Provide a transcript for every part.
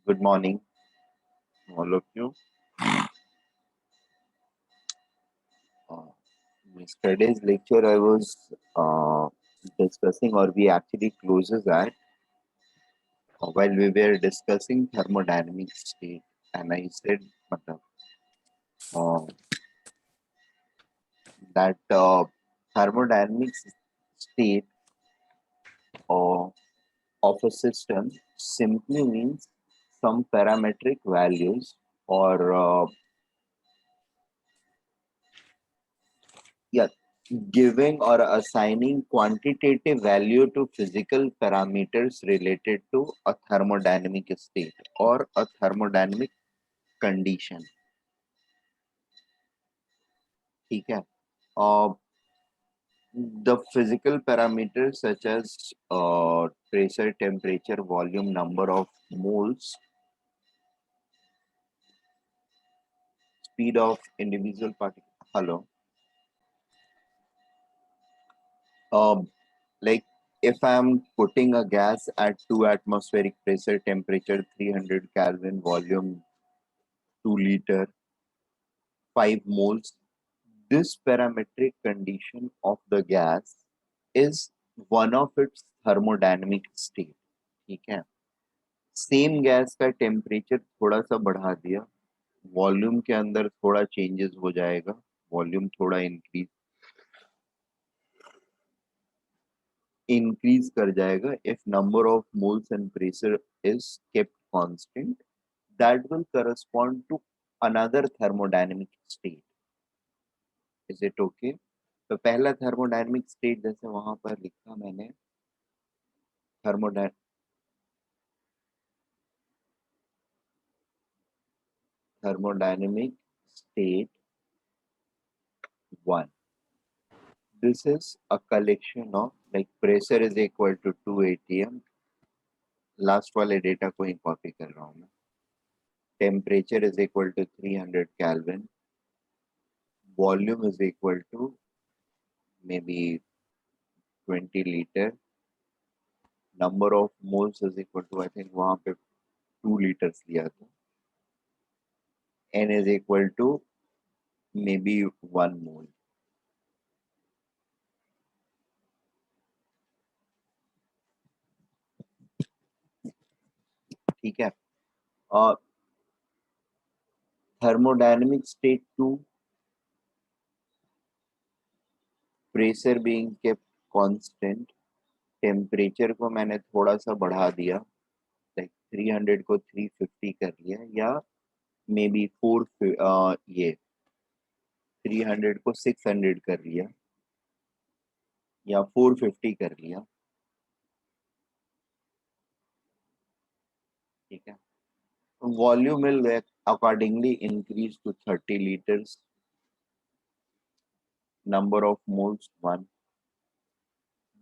Good morning, all of you. Uh, Yesterday's lecture, I was discussing, or we actually closes at while we were discussing thermodynamic state, and I said matlab, uh, that thermodynamic state uh, of a system simply means some parametric values or yeah, giving or assigning quantitative value to physical parameters related to a thermodynamic state or a thermodynamic condition. ठीक है? Uh, the physical parameters such as pressure, temperature, volume, number of moles, speed of individual particle. Hello. Like if I'm putting a gas at 2 atmospheric pressure, temperature 300 Kelvin, volume 2 liter, 5 moles, this parametric condition of the gas is one of its thermodynamic state. ठीक है, same gas का temperature थोड़ा सा बढ़ा दिया, volume के अंदर थोड़ा चेंजेस हो जाएगा, वॉल्यूम थोड़ा इंक्रीज कर जाएगा if number of moles and pressure is kept constant, that will correspond to another thermodynamic state. Is it okay? तो पहला थर्मोडायनेमिक स्टेट जैसे वहां पर लिखा मैंने thermodynamic state 1. This is a collection of like pressure is equal to 2 atm. Last वाले data को ही copy कर रहा हूँ मैं. Temperature is equal to 300 Kelvin. Volume is equal to maybe 20 liter. Number of moles is equal to I think वहाँ पे 2 liters लिया था. N is equal to maybe 1 mole. ठीक है. Thermodynamic state 2, pressure being kept constant, temperature को मैंने थोड़ा सा बढ़ा दिया, लाइक 300 को 350 कर लिया, या मे बी 4 ये 300 को 600 कर लिया, या 450 कर लिया. ठीक है. Volume will accordingly increase to 30 liters. Number of moles 1.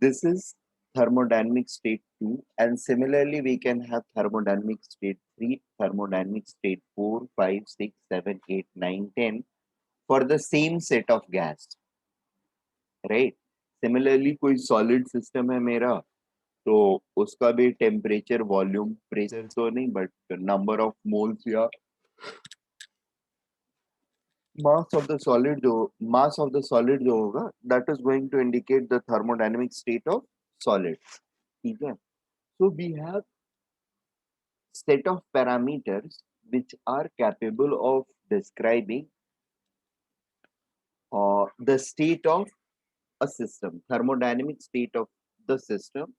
This is thermodynamic state 2, and similarly we can have thermodynamic state 3, thermodynamic state 4, 5, 6, 7, 8, 9, 10 for the same set of gas, right? Similarly कोई solid system है मेरा, तो उसका भी temperature, volume, pressure तो नहीं, but number of moles या mass of the solid जो होगा, that is going to indicate the thermodynamic state of solid. ठीक है. So we have set of parameters which are capable of describing the state of a system, thermodynamic state of the system,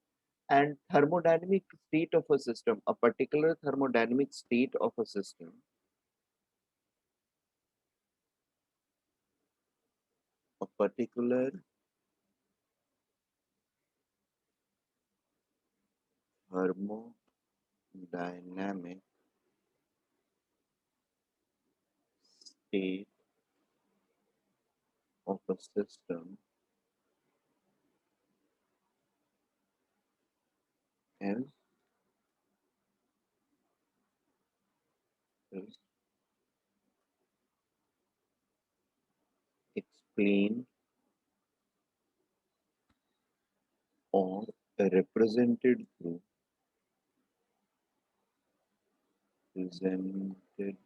and thermodynamic state of a system, a particular thermodynamic state of a system, a particular thermodynamic state of a system is explained or represented through represented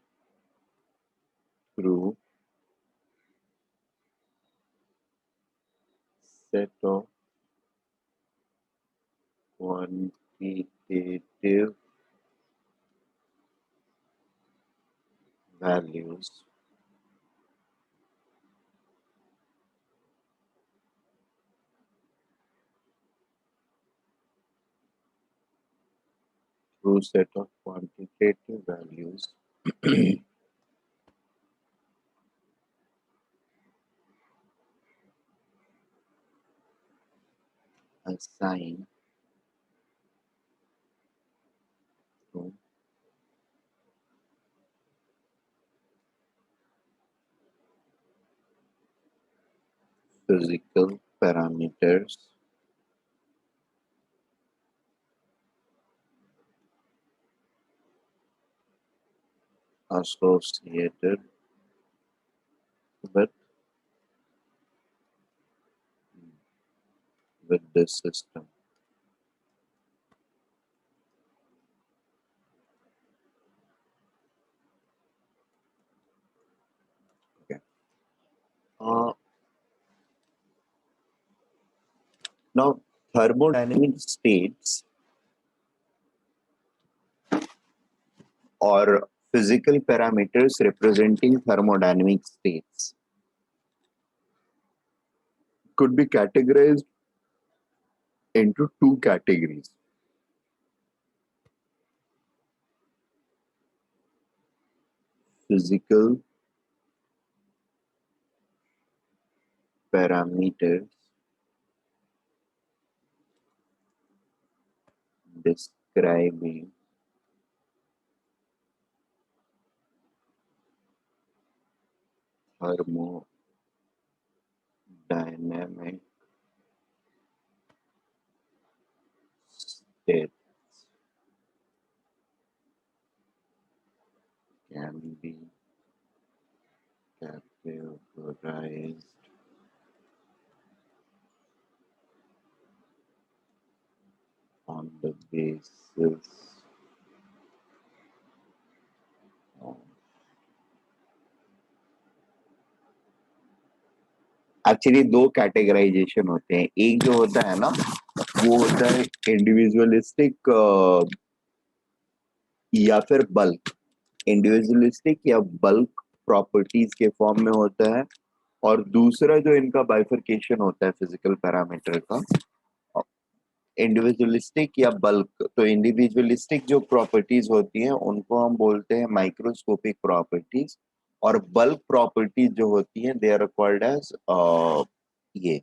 through set of quantitative values through set of quantitative values assigned to physical parameters associated with the system. Okay. Uh, Now, thermodynamic states or physical parameters representing thermodynamic states could be categorized into two categories: physical parameters describing thermodynamic states can be categorized on the basis of actually दो categorisation होते हैं. एक जो होता है ना वो होता है इंडिविजुअलिस्टिक या फिर बल्क. इंडिविजुअलिस्टिक या बल्क प्रॉपर्टीज के फॉर्म में होता है. और दूसरा जो इनका बाइफरकेशन होता है फिजिकल पैरामीटर का, इंडिविजुअलिस्टिक या बल्क. तो इंडिविजुअलिस्टिक जो प्रॉपर्टीज होती हैं उनको हम बोलते हैं माइक्रोस्कोपिक प्रॉपर्टीज, और बल्क प्रॉपर्टीज जो होती हैं दे आर कॉल्ड एज ये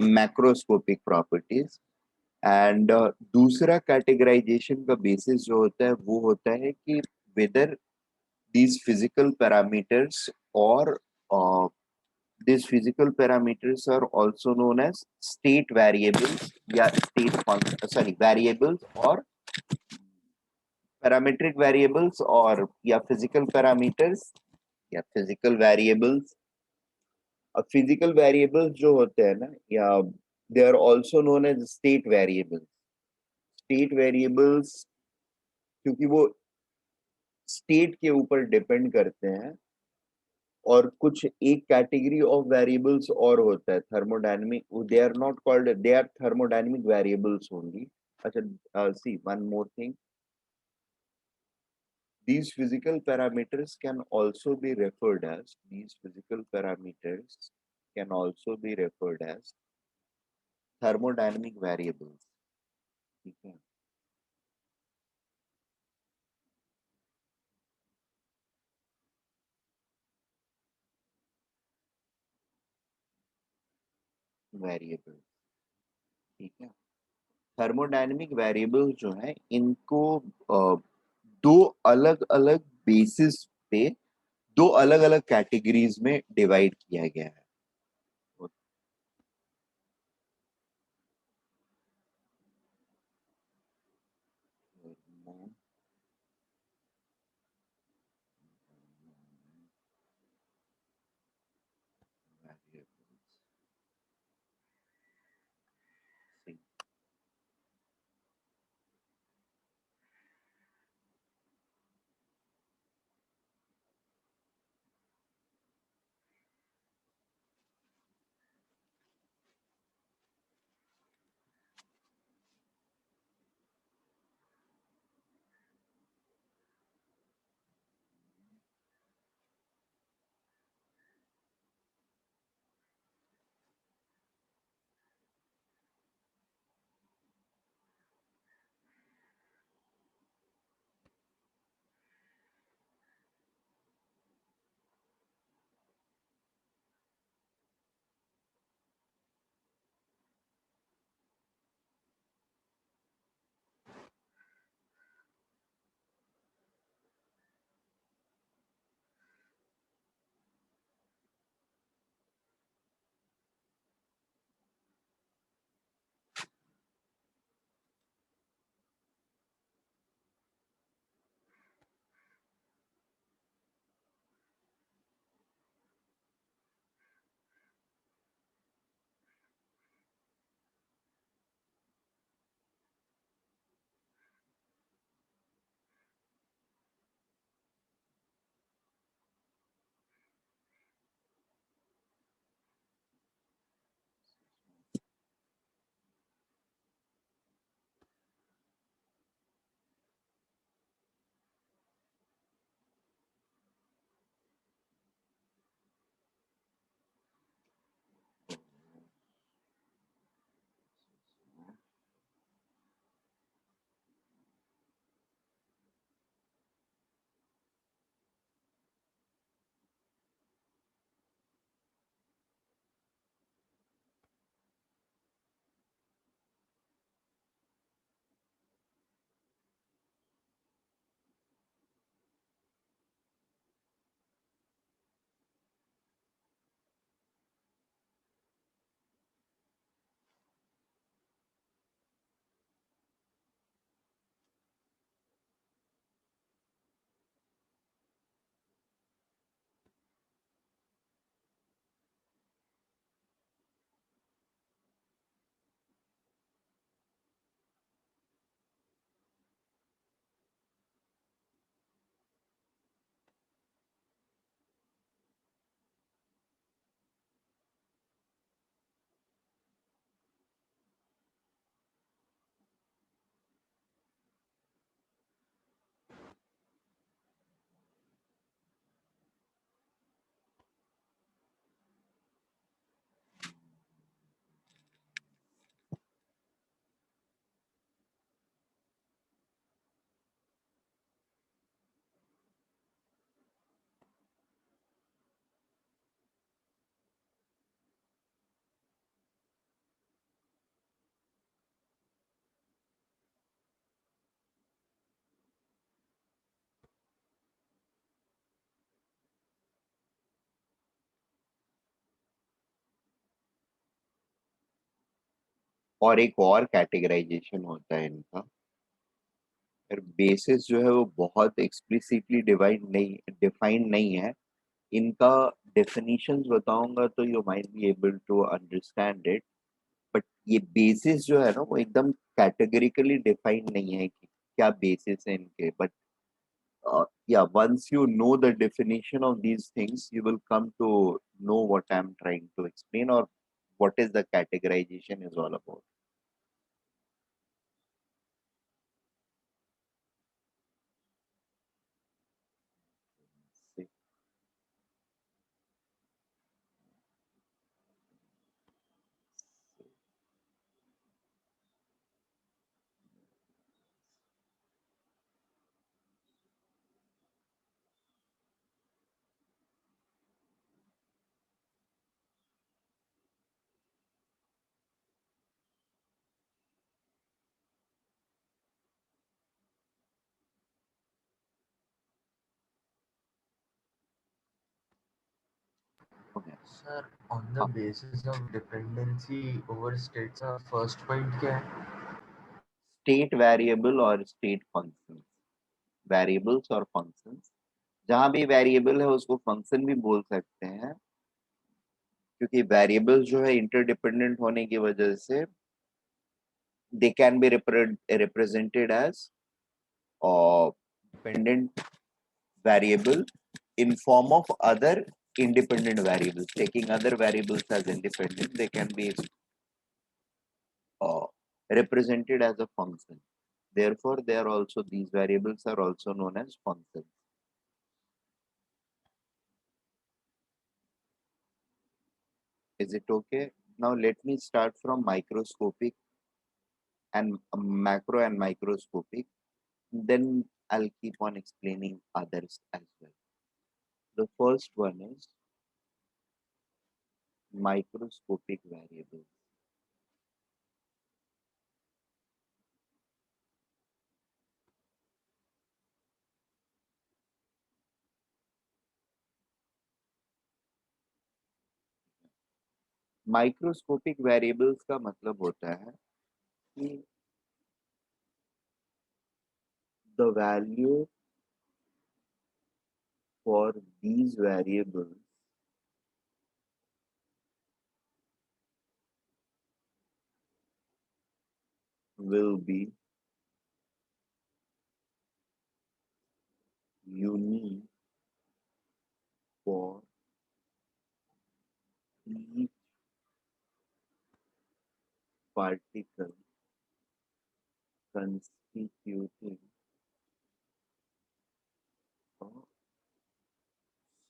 मैक्रोस्कोपिक प्रॉपर्टीज. एंड दूसरा कैटेगराइजेशन का बेसिस जो होता है वो होता है कि weather these physical parameters or these physical parameters are also known as state variables या variables or parametric variables और या physical parameters या physical variables. अब physical variables जो होते हैं ना या they are also known as state variables. State variables क्योंकि वो स्टेट के ऊपर डिपेंड करते हैं. और कुछ एक कैटेगरी ऑफ वेरिएबल्स और होता है thermodynamic. They are not called, they are thermodynamic variables only. अच्छा, see one more thing. These physical parameters can also be referred as thermodynamic variables. ठीक है. वेरिएबल. ठीक है. थर्मोडायनेमिक वेरिएबल्स जो है इनको दो अलग अलग बेसिस पे दो अलग अलग कैटेगरीज में डिवाइड किया गया है. और एक और कैटेगराइजेशन होता है इनका, फिर बेसिस जो है वो बहुत एक्सप्लिसिटली डिफाइंड नहीं है। इनका डेफिनेशंस बताऊंगा तो you might be able to understand it, but ये बेसिस जो है ना वो एकदम कैटेगरिकली डिफाइंड नहीं है कि क्या बेसिस है इनके, but yeah, once you know the definition of these things you will come to know what I'm trying to explain, or what is the categorization is all about. See. Okay. Sir on the हाँ, basis of dependency over states का first point क्या है? State variable और state functions, variables और functions, जहां भी variable है उसको फंक्शन भी बोल सकते हैं, क्योंकि वेरिएबल्स जो है इंटरडिपेंडेंट होने की वजह से they can be represented as dependent variable in form of other independent variables. Taking other variables as independent, they can be uh, represented as a function. Therefore, they are also, these variables are also known as functions. Is it okay? Now let me start from microscopic and macro and microscopic. Then I'll keep on explaining others as well. The first one is microscopic variables. Microscopic variables का मतलब होता है कि the value for these variables will be unique for each particle constituting a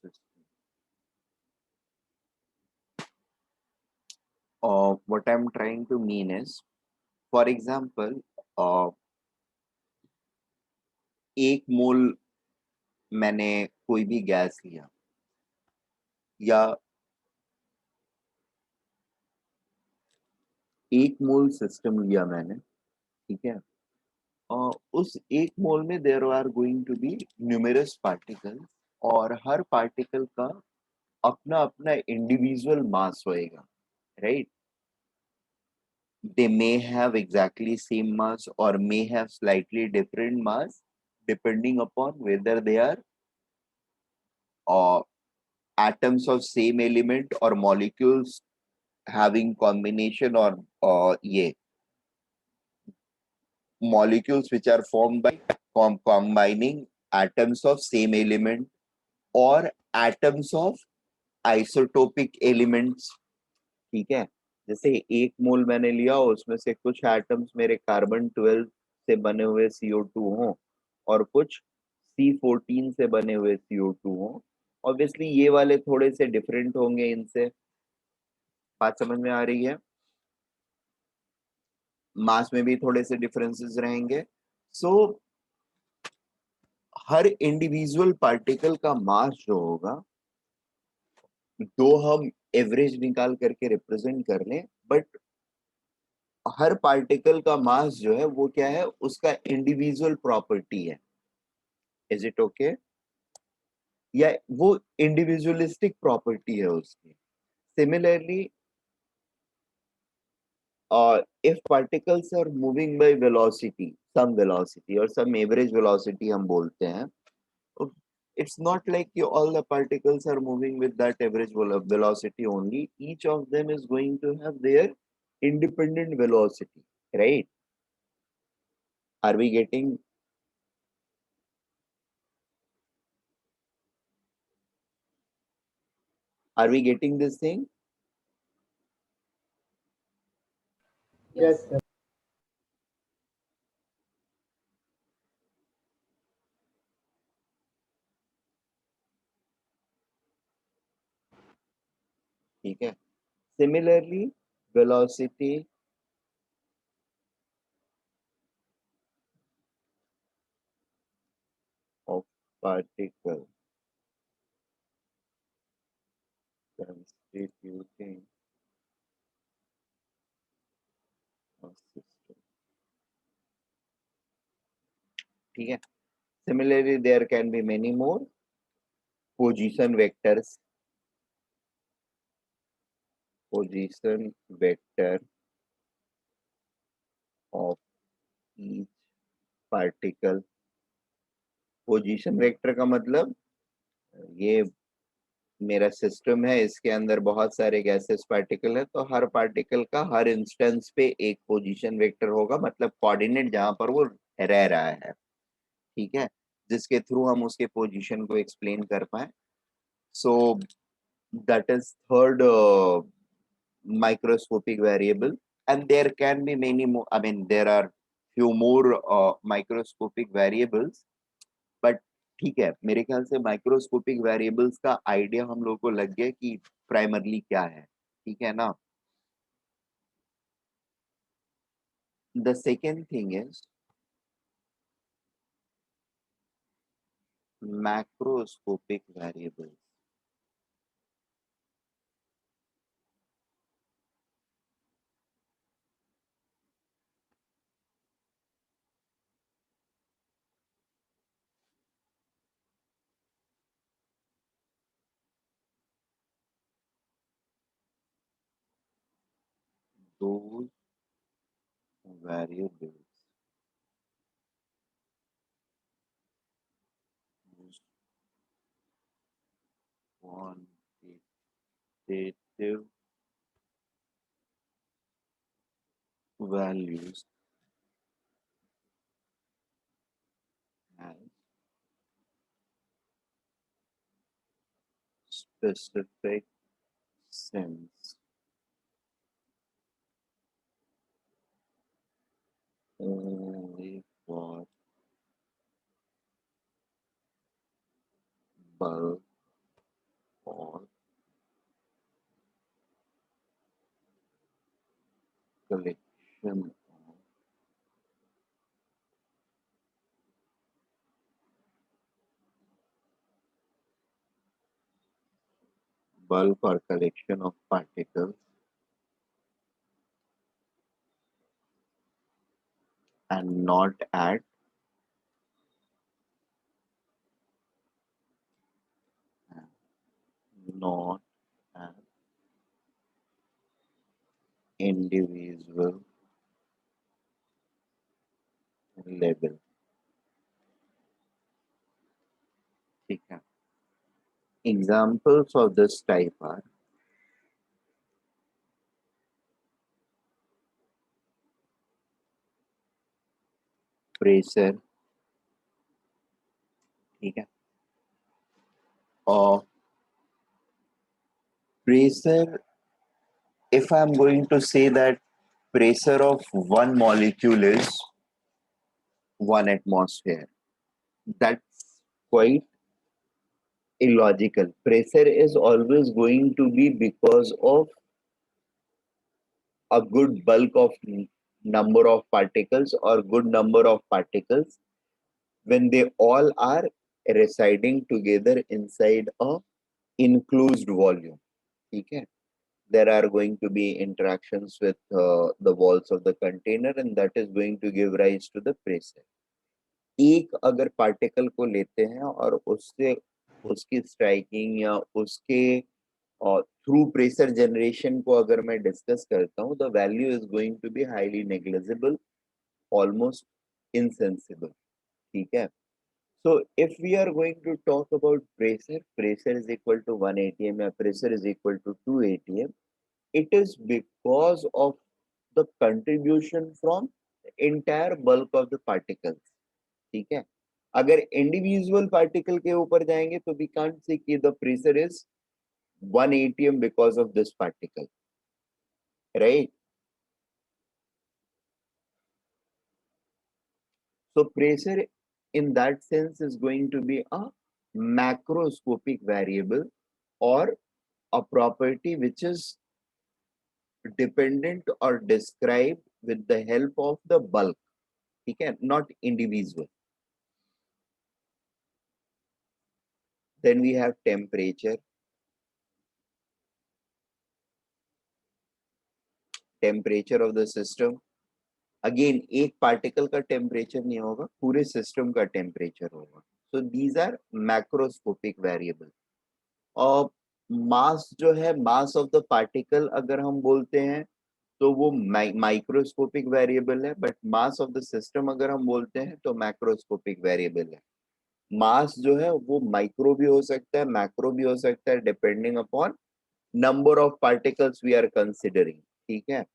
system. What I'm trying to mean is, for example, uh, एक मोल मैंने कोई भी gas लिया, या एक मोल सिस्टम लिया मैंने, ठीक है, उस एक मोल में there are going to be numerous particle, और हर पार्टिकल का अपना अपना इंडिविजुअल मास होएगा, right? They may have exactly same mass or may have slightly different mass depending upon whether they are uh, atoms of same element or molecules having combination, or yeah, molecules which are formed by combining atoms of same element or atoms of isotopic elements, ठीक है। जैसे एक मोल मैंने लिया, उसमें से कुछ atoms मेरे कार्बन 12 से बने हुए CO2 हो, और कुछ C14 से बने हुए CO2 हो। ऑब्वियसली ये वाले थोड़े से डिफरेंट होंगे इनसे, बात समझ में आ रही है? मास में भी थोड़े से डिफरेंसेस रहेंगे। सो हर इंडिविजुअल पार्टिकल का मास जो होगा, दो हम एवरेज निकाल करके रिप्रेजेंट कर लें, बट हर पार्टिकल का मास जो है वो क्या है, उसका इंडिविजुअल प्रॉपर्टी है। Is it okay? या वो इंडिविजुअलिस्टिक प्रॉपर्टी है उसकी। Similarly if particles are moving by velocity, some velocity or some average velocity हम बोलते हैं, it's not like all the particles are moving with that average velocity only. Each of them is going to have their independent velocity, right? Are we getting? Are we getting this thing? Yes, sir. ठीक है. Similarly, velocity of particle constituting a system. ठीक है. Similarly, there can be many more position vectors. Position vector of each particle. Position vector का मतलब ये मेरा system है, इसके अंदर बहुत सारे गैसेस पार्टिकल है, तो हर पार्टिकल का हर इंस्टेंस पे एक पोजीशन वेक्टर होगा, मतलब कोऑर्डिनेट जहां पर वो रह रहा है. ठीक है, जिसके थ्रू हम उसके पोजीशन को एक्सप्लेन कर पाए. So that is third microscopic variable, and there can be many more. I mean, there are few more microscopic variables, but ठीक है, मेरे ख्याल से माइक्रोस्कोपिक वेरिएबल्स का आइडिया हम लोग को लग गया कि प्राइमरली क्या है. ठीक है ना. The second thing is macroscopic variables. Those variables whose quantitative values have specific sense only for bulk or collection of bulk or collection of particles and not at not at individual level. ठीक है. Examples of this type are pressure. ठीक है. और pressure, if I'm going to say that pressure of one molecule is 1 atmosphere, that's quite illogical. Pressure is always going to be because of a good bulk of number of particles or good number of particles when they all are residing together inside a enclosed volume. Okay, there are going to be interactions with the walls of the container, and that is going to give rise to the pressure. एक अगर particle को लेते हैं और उससे उसकी striking या उसके थ्रू प्रेशर जनरेशन को अगर मैं डिस्कस करता हूँ, the value is going to be highly negligible, almost insensible. ठीक है. So if we are going to talk about pressure, pressure is equal to 1 atm or pressure is equal to 2 atm. It is because of the contribution from the entire bulk of the particles. ठीक है. अगर individual particle के ऊपर जाएंगे तो we can't say कि the pressure is 1 atm because of this particle, right. So pressure in that sense is going to be a macroscopic variable or a property which is dependent or described with the help of the bulk. ठीक है, not individual. Then we have temperature. Temperature of the system. Again, एक particle का temperature नहीं होगा, पूरे system का temperature होगा. So these are macroscopic variable. और मास जो है, मास ऑफ द पार्टिकल अगर हम बोलते हैं तो वो माइक्रोस्कोपिक वेरिएबल है, but mass of the system अगर हम बोलते हैं तो मैक्रोस्कोपिक वेरिएबल है. मास जो है वो माइक्रो भी हो सकता है, मैक्रो भी हो सकता है, depending upon number of particles we are considering. ठीक है.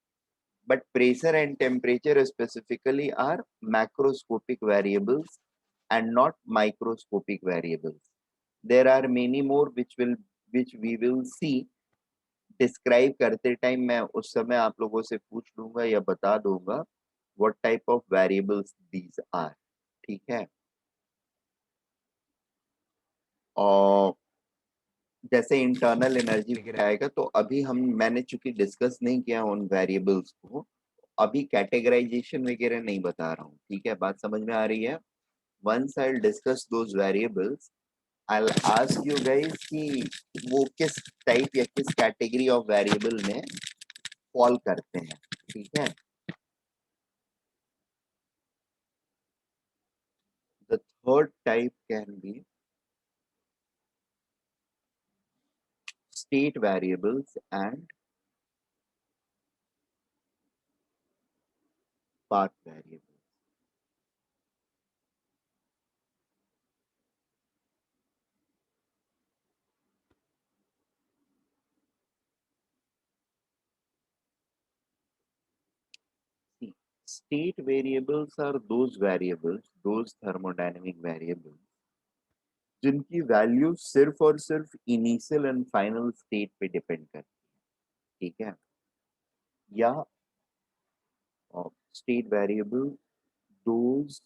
But pressure and temperature specifically are macroscopic variables and not microscopic variables. There are many more which we will see. Describe करते टाइम मैं उस समय आप लोगों से पूछ लूंगा या बता दूंगा what type of variables these are. ठीक है. और जैसे इंटरनल एनर्जी वगैरह आएगा तो अभी मैंने चूंकि डिस्कस नहीं किया उन वेरिएबल्स को, अभी कैटेगराइजेशन वगैरह नहीं बता रहा हूँ. ठीक है, बात समझ में आ रही है. once I'll discuss those variables, I'll ask you guys कि वो किस टाइप या किस कैटेगरी ऑफ वेरिएबल में फॉल करते हैं. ठीक है. The third type can be state variables and path variables. See, state variables are those variables, those thermodynamic variables जिनकी वैल्यू सिर्फ और सिर्फ इनिशियल एंड फाइनल स्टेट पे डिपेंड करती है. ठीक है. या state variable those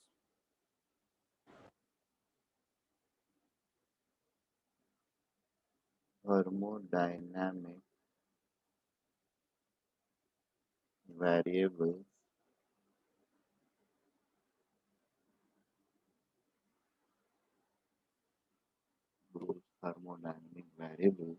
thermodynamic variables those thermodynamic variables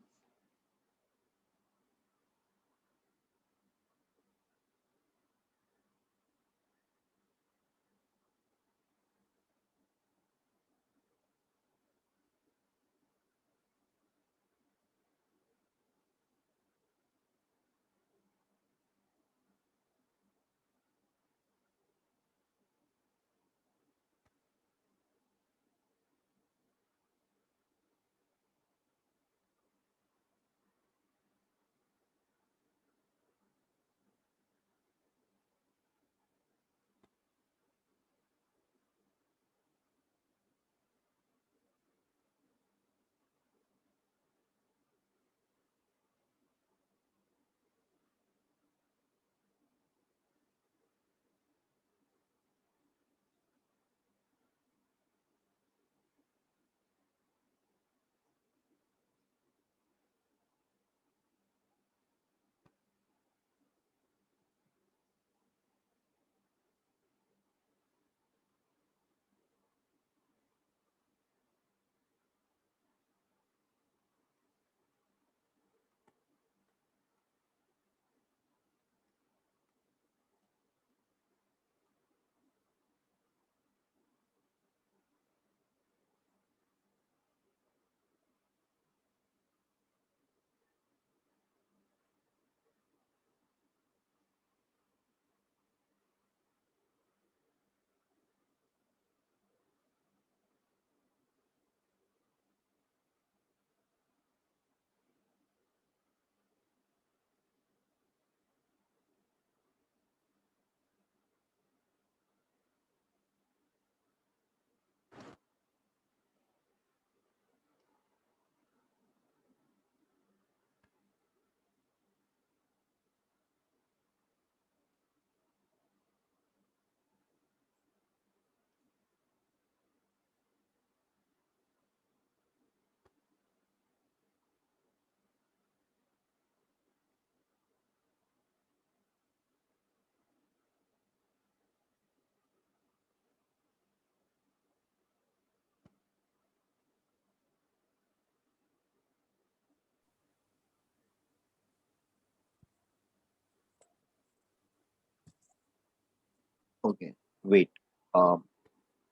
okay wait,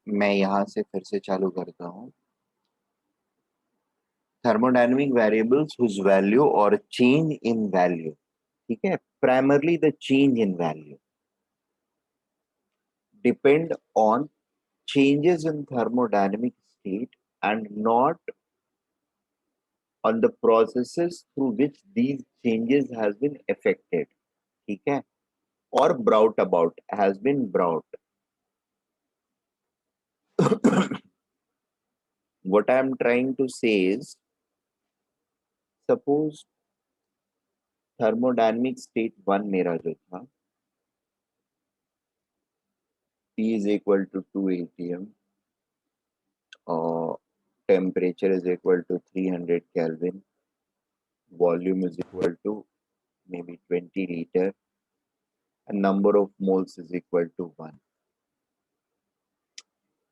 मैं यहाँ से फिर से चालू करता हूँ। Thermodynamic variables whose value or change in value, ठीक है, primarily the change in value depend on changes in thermodynamic state and not on the processes through which these changes has been affected, ठीक है, or brought about, has been brought. What I am trying to say is, suppose thermodynamic state 1 मेरा जो था, T is equal to 2 atm, temperature is equal to 300 Kelvin, volume is equal to maybe 20 liter, and number of moles is equal to 1.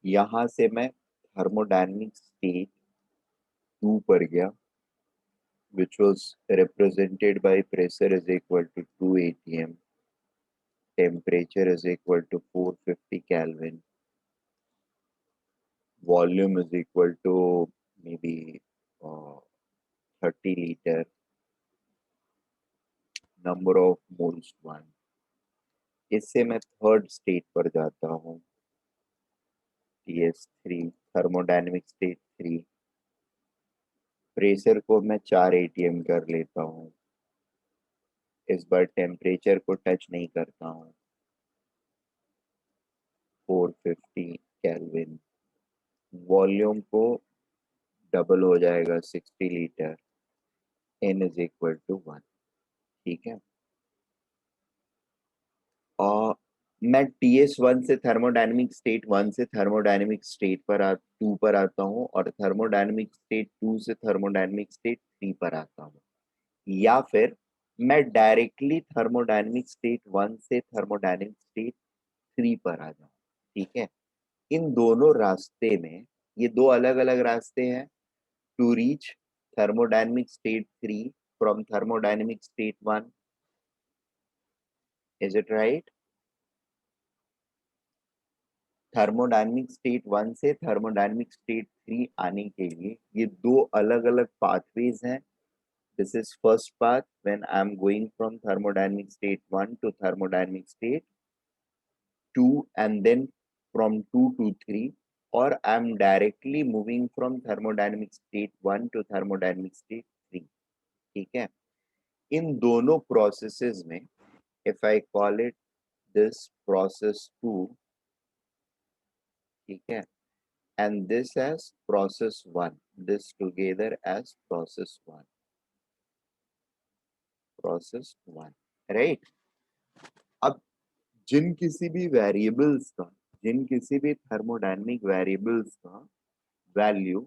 यहाँ से मैं thermodynamic state 2 पर गया, which was represented by pressure is equal to 2 atm, temperature is equal to 450 Kelvin, volume is equal to maybe 30 liter, number of moles 1. इससे मैं third state पर जाता हूँ, TS3, थर्मोडायनेमिक स्टेट 3, प्रेशर को मैं 4 atm कर लेता हूँ, इस बार टेम्परेचर को टच नहीं करता हूँ, 450 केल्विन, वॉल्यूम को डबल हो जाएगा 60 litre, n is equal to 1, ठीक है। और मैं TS1 से थर्मोडायनेमिक स्टेट 1 से थर्मोडायनेमिक स्टेट पर 2 पर आता हूँ, और थर्मोडायनेमिक स्टेट 2 से थर्मोडायनेमिक स्टेट 3 पर आता हूँ, या फिर मैं डायरेक्टली थर्मोडायनेमिक स्टेट 1 से थर्मोडायनेमिक स्टेट 3 पर आ जाऊँ, ठीक है। इन दोनों रास्ते में, ये दो अलग अलग रास्ते हैं to reach thermodynamic state 3 from thermodynamic state 1, is it right? Thermodynamic state 1 से थर्मोडायनेमिक स्टेट 3 आने के लिए ये दो अलग अलग पाथवेज हैं. This is first path when I am going from thermodynamic state 1 to thermodynamic state 2, and then from 2 to 3, or I am directly moving from thermodynamic state 1 to thermodynamic state 3. ठीक है. इन दोनों processes में, if I call it this process 2, ठीक है, and this as process 1, this together as process 1, process 1, right? अब जिन किसी भी variables का, जिन किसी भी थर्मोडायनेमिक वेरिएबल्स का वैल्यू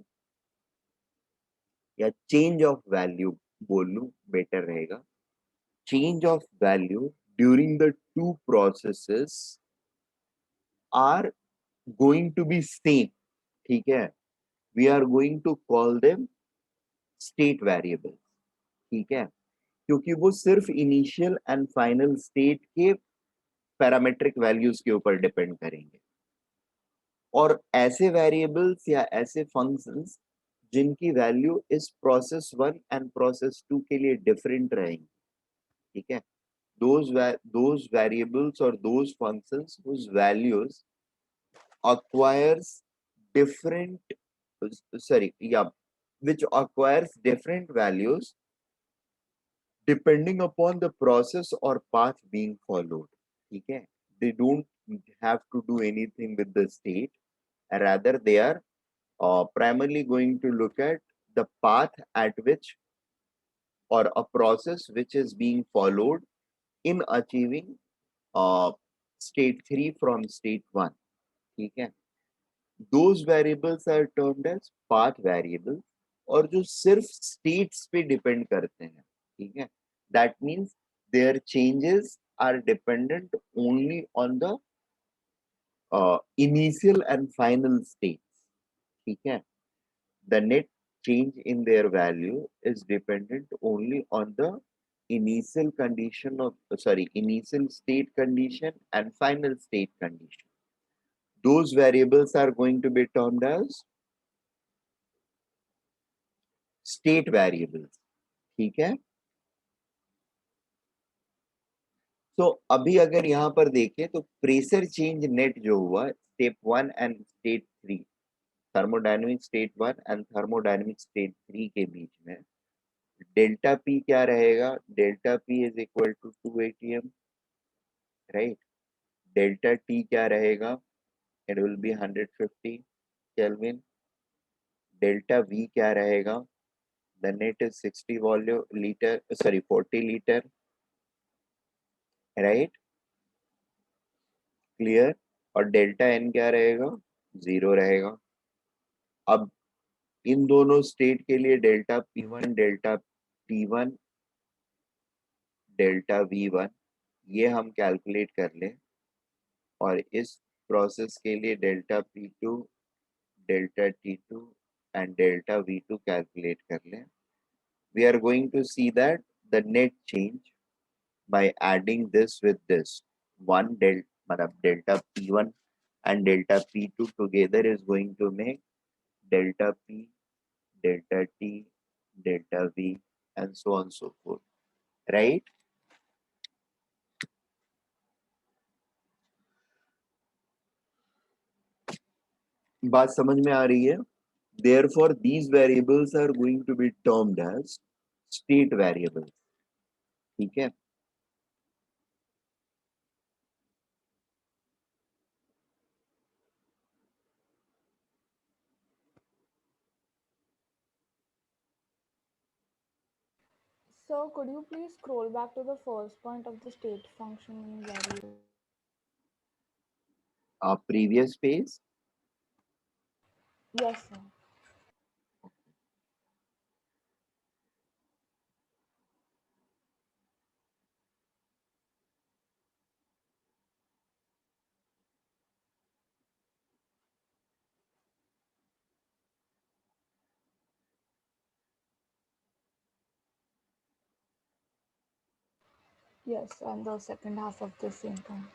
या चेंज ऑफ वैल्यू बोल लूं बेटर रहेगा, change of value during the two processes are going to be same, ठीक है, we are going to call them state variables, ठीक है, क्योंकि वो सिर्फ इनिशियल एंड फाइनल स्टेट के पैरामेट्रिक वैल्यूज के ऊपर डिपेंड करेंगे. और ऐसे वेरिएबल्स या ऐसे फंक्शंस जिनकी वैल्यू इस प्रोसेस 1 एंड प्रोसेस 2 के लिए डिफरेंट रहेंगी, ठीक है, those variables or those functions whose values acquires different, which acquires different values depending upon the process or path being followed, ठीक है, they don't have to do anything with the state, rather they are primarily going to look at the path at which, or a process which is being followed in achieving state 3 from state 1, ठीक है. those variables are termed as path variables, और जो सिर्फ states पे depend करते हैं, ठीक है, that means their changes are dependent only on the initial and final states, ठीक है. The net change in their value is dependent only on the initial condition of initial state condition and final state condition. Those variables are going to be termed as state variables. ठीक है. तो अभी अगर यहाँ पर देखें तो pressure change net जो हुआ step 1 and state 3, thermodynamic state 1 and thermodynamic state 3 के बीच में डेल्टा पी क्या रहेगा? Delta P is equal to 2 atm, right. Delta T क्या रहेगा? It will be 150 kelvin. Delta V क्या रहेगा? The net is 60 volume litre, 40 litre, right. Clear. और डेल्टा एन क्या रहेगा? 0 रहेगा. अब इन दोनों स्टेट के लिए delta P1, delta T1, delta V1 ये हम कैलकुलेट कर लें, और इस प्रोसेस के लिए delta P2, delta T2 and delta V2 calculate कर लें. We are going to see that the net change by adding this with this one delta P1 and delta P2 together is going to make delta P, delta T, delta V, and so on so forth, right? बात समझ में आ रही है? Therefore, these variables are going to be termed as state variables. ठीक है. So could you please scroll back to the first point of the state function variable? Previous page. Yes, sir. Yes, and the second half of the same point.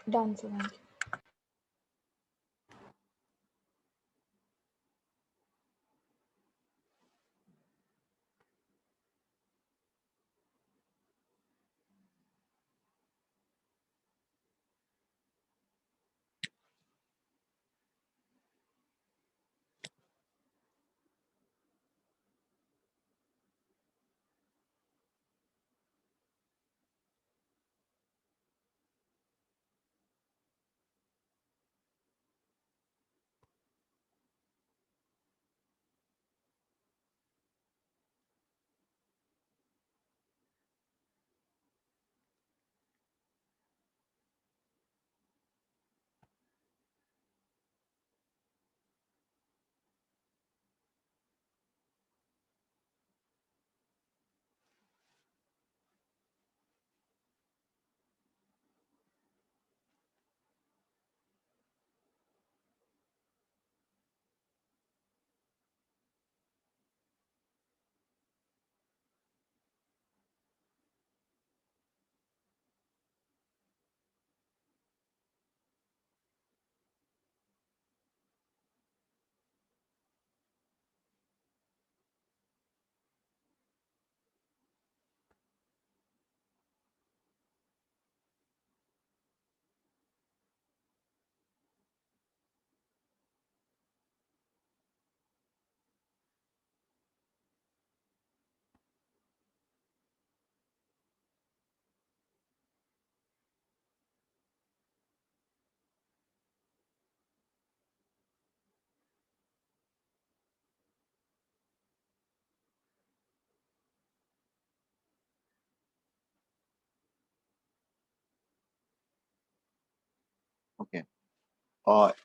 Done, sir. Thank you.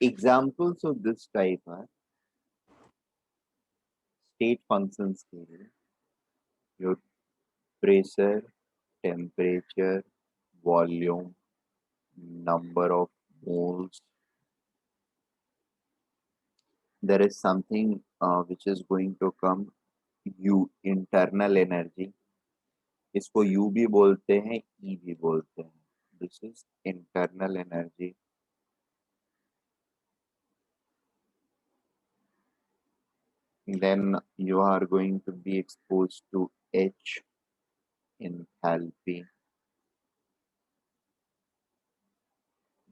Examples of this type are state functions के लिए your pressure, temperature, volume, number of moles. There is something which is going to come, U, internal energy. इसको U भी बोलते हैं, E भी बोलते हैं. This is internal energy. Then you are going to be exposed to H, enthalpy.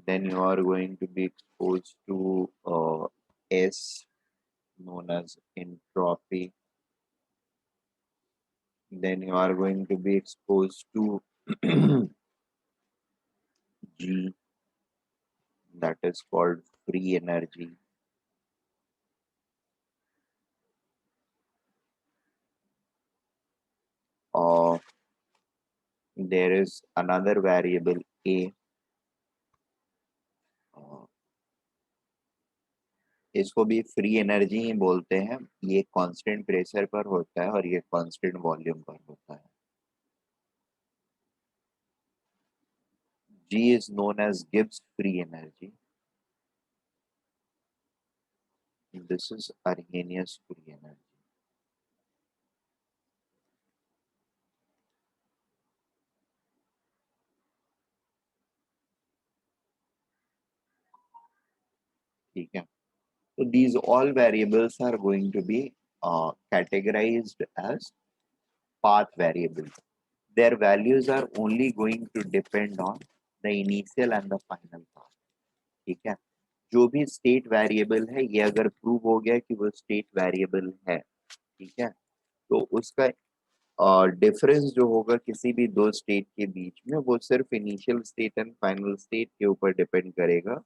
Then you are going to be exposed to S, known as entropy. Then you are going to be exposed to G, that is called free energy. There is another variable A. इसको भी free energy ही बोलते हैं. ये constant pressure पर होता है और ये कांस्टेंट वॉल्यूम पर होता है. G is known as Gibbs free energy. This is Arrhenius free energy. ठीक है. So these all variables are going to be categorized as path variables. Their values are only going to depend on the initial and the final path. ठीक है. जो भी state variable है, ये अगर prove हो गया कि वो स्टेट वेरिएबल है, ठीक है, तो उसका डिफरेंस जो होगा किसी भी दो स्टेट के बीच में, वो सिर्फ initial state and final state के ऊपर डिपेंड करेगा,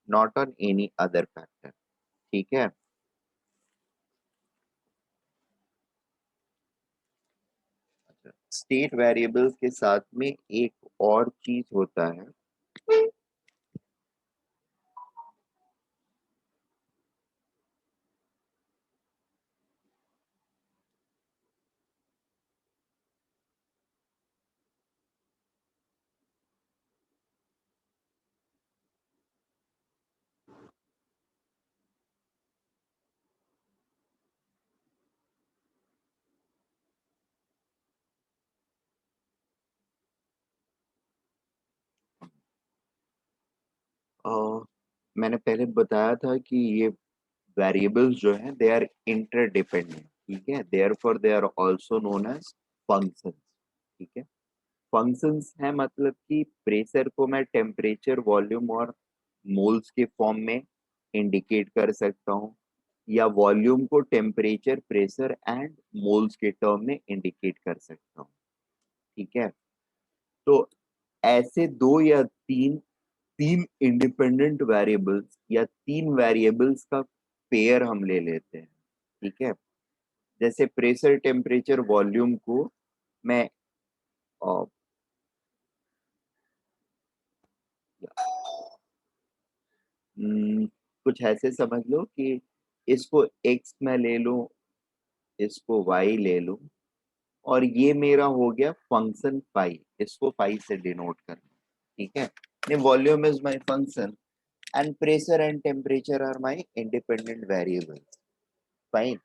not on any other factor. ठीक है. स्टेट वेरिएबल्स के साथ में एक और चीज होता है, मैंने पहले बताया था कि ये वेरिएबल्स जो हैं दे आर इंटरडिपेंडेंट. ठीक है. Therefore they are also known as functions. ठीक है. फंक्शंस है मतलब कि प्रेशर को मैं टेम्परेचर, वॉल्यूम और मोल्स के फॉर्म में इंडिकेट कर सकता हूँ, या वॉल्यूम को टेम्परेचर, प्रेशर एंड मोल्स के टर्म में इंडिकेट कर सकता हूँ. ठीक है. तो ऐसे दो या तीन तीन इंडिपेंडेंट वेरिएबल्स या तीन वेरिएबल्स का पेयर हम ले लेते हैं. ठीक है. जैसे प्रेशर, टेम्परेचर, वॉल्यूम को मैं कुछ ऐसे समझ लो कि इसको x में ले लूं, इसको y ले लूं, और ये मेरा हो गया फंक्शन फाई. इसको फाई से डिनोट करना. ठीक है. Volume is my function and pressure and temperature are my independent variables. Fine.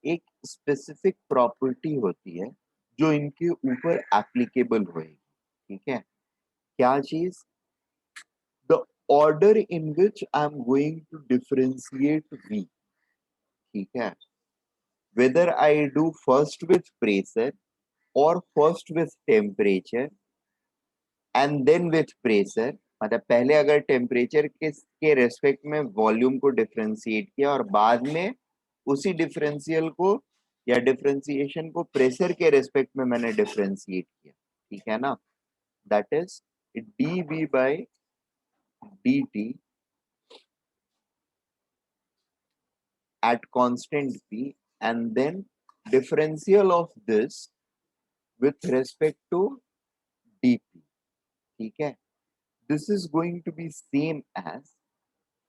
एक स्पेसिफिक प्रॉपर्टी होती है जो इनके ऊपर एप्लीकेबल होएगी. ठीक है. क्या चीज? The order in which I am going to differentiate V. ठीक है. Whether I do first with pressure or first with temperature and then with pressure, मतलब पहले अगर टेम्परेचर के रेस्पेक्ट में वॉल्यूम को डिफरेंशिएट किया और बाद में उसी डिफरेंशियल को या डिफरेंशिएशन को प्रेशर के रेस्पेक्ट में मैंने डिफरेंशिएट किया. ठीक है ना. That is dV by dt at constant V, and then differential of this with respect to dP. ठीक है. This is going to be same as,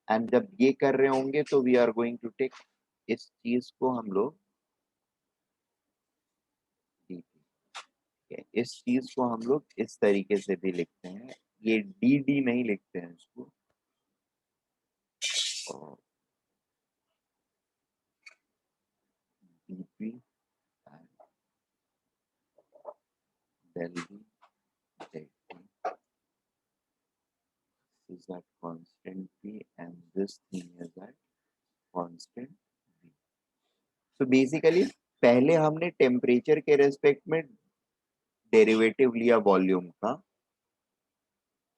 and जब ये कर रहे होंगे तो we are going to take इस चीज को हम लोग इस चीज को हम लोग इस तरीके से भी लिखते हैं, ये डी डी नहीं लिखते हैं इसको, और dp and del v del t is at constant p and this thing is at constant v. So basically पहले हमने टेम्परेचर के रेस्पेक्ट में डेरिवेटिव लिया वॉल्यूम का,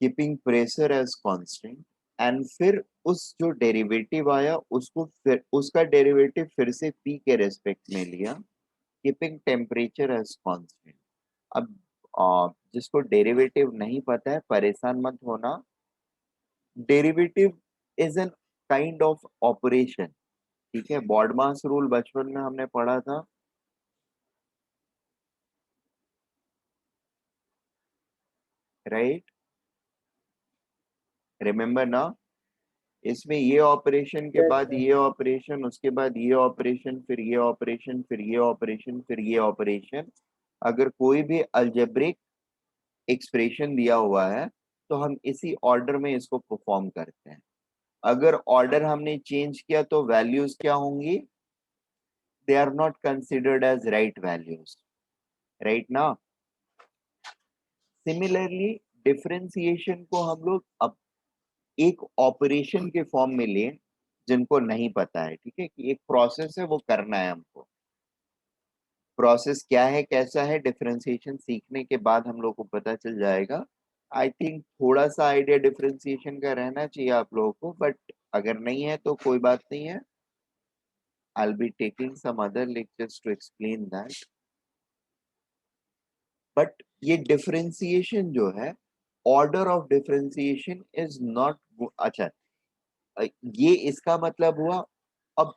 keeping pressure as constant, and फिर उस जो डेरिवेटिव आया उसको फिर उसका डेरिवेटिव फिर से p के रेस्पेक्ट में लिया, कीपिंग टेम्परेचर एज कांस्टेंट. अब जिसको डेरिवेटिव नहीं पता है परेशान मत होना, derivative is an kind of operation. ठीक है, बॉडमास रूल बचपन में हमने पढ़ा था, राइट? रिमेम्बर ना, इसमें ये ऑपरेशन के बाद ये ऑपरेशन, उसके बाद ये ऑपरेशन, फिर ये ऑपरेशन, फिर ये ऑपरेशन, फिर ये ऑपरेशन. अगर कोई भी अलजेब्रिक एक्सप्रेशन दिया हुआ है तो हम इसी ऑर्डर में इसको परफॉर्म करते हैं. अगर ऑर्डर हमने चेंज किया तो वैल्यूज क्या होंगी? They are not considered as right values, right ना? सिमिलरली डिफरेंशिएशन को हम लोग अब एक ऑपरेशन के फॉर्म में लें, जिनको नहीं पता है, ठीक है, कि एक प्रोसेस है वो करना है हमको. प्रोसेस क्या है, कैसा है, डिफरेंशिएशन सीखने के बाद हम लोग को पता चल जाएगा. आई थिंक थोड़ा सा आइडिया डिफरेंशिएशन का रहना चाहिए आप लोगों को, बट अगर नहीं है तो कोई बात नहीं है. I'll be taking some other lectures to explain that. But ये differentiation जो है, order of differentiation is not अच्छा, ये इसका मतलब हुआ. अब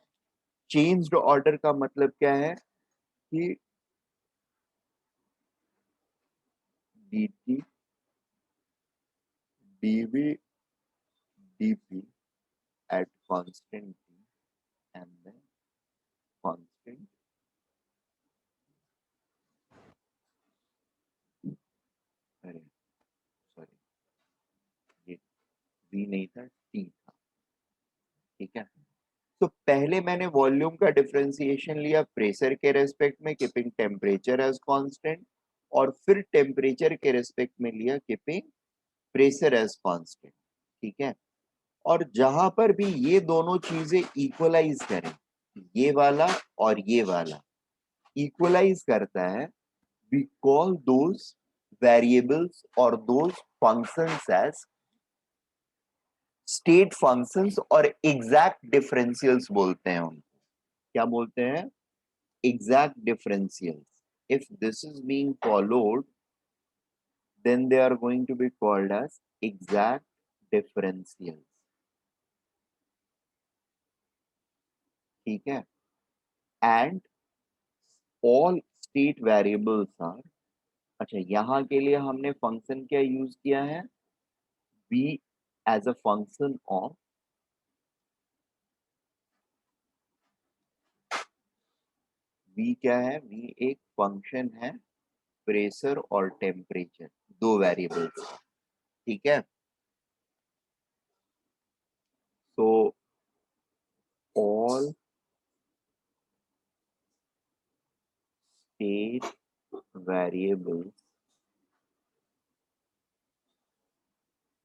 changed order का मतलब क्या है कि dt dv dp at constant t and then constant, अरे सॉरी, ये v नहीं था, t था. ठीक है, तो पहले मैंने वॉल्यूम का डिफरेंशिएशन लिया प्रेशर के रेस्पेक्ट में, कीपिंग टेम्परेचर एज कांस्टेंट, और फिर टेम्परेचर के रेस्पेक्ट में लिया कीपिंग प्रेशर एज कांस्टेंट. ठीक है, और जहां पर भी ये दोनों चीजें इक्वलाइज करें, ये वाला और ये वाला इक्वलाइज करता है, वी कॉल दोज वेरिएबल्स और those functions as state functions, और एग्जैक्ट डिफरेंशियल्स बोलते हैं उनको. क्या बोलते हैं? exact differentials. If this is being followed, then they are going to be called as exact differentials. ठीक है, and all state variables are, अच्छा यहाँ के लिए हमने फंक्शन क्या यूज किया है? v as a function of, v क्या है? v एक फंक्शन है प्रेशर और टेम्परेचर, दो वेरिएबल्स. ठीक है, तो all state variables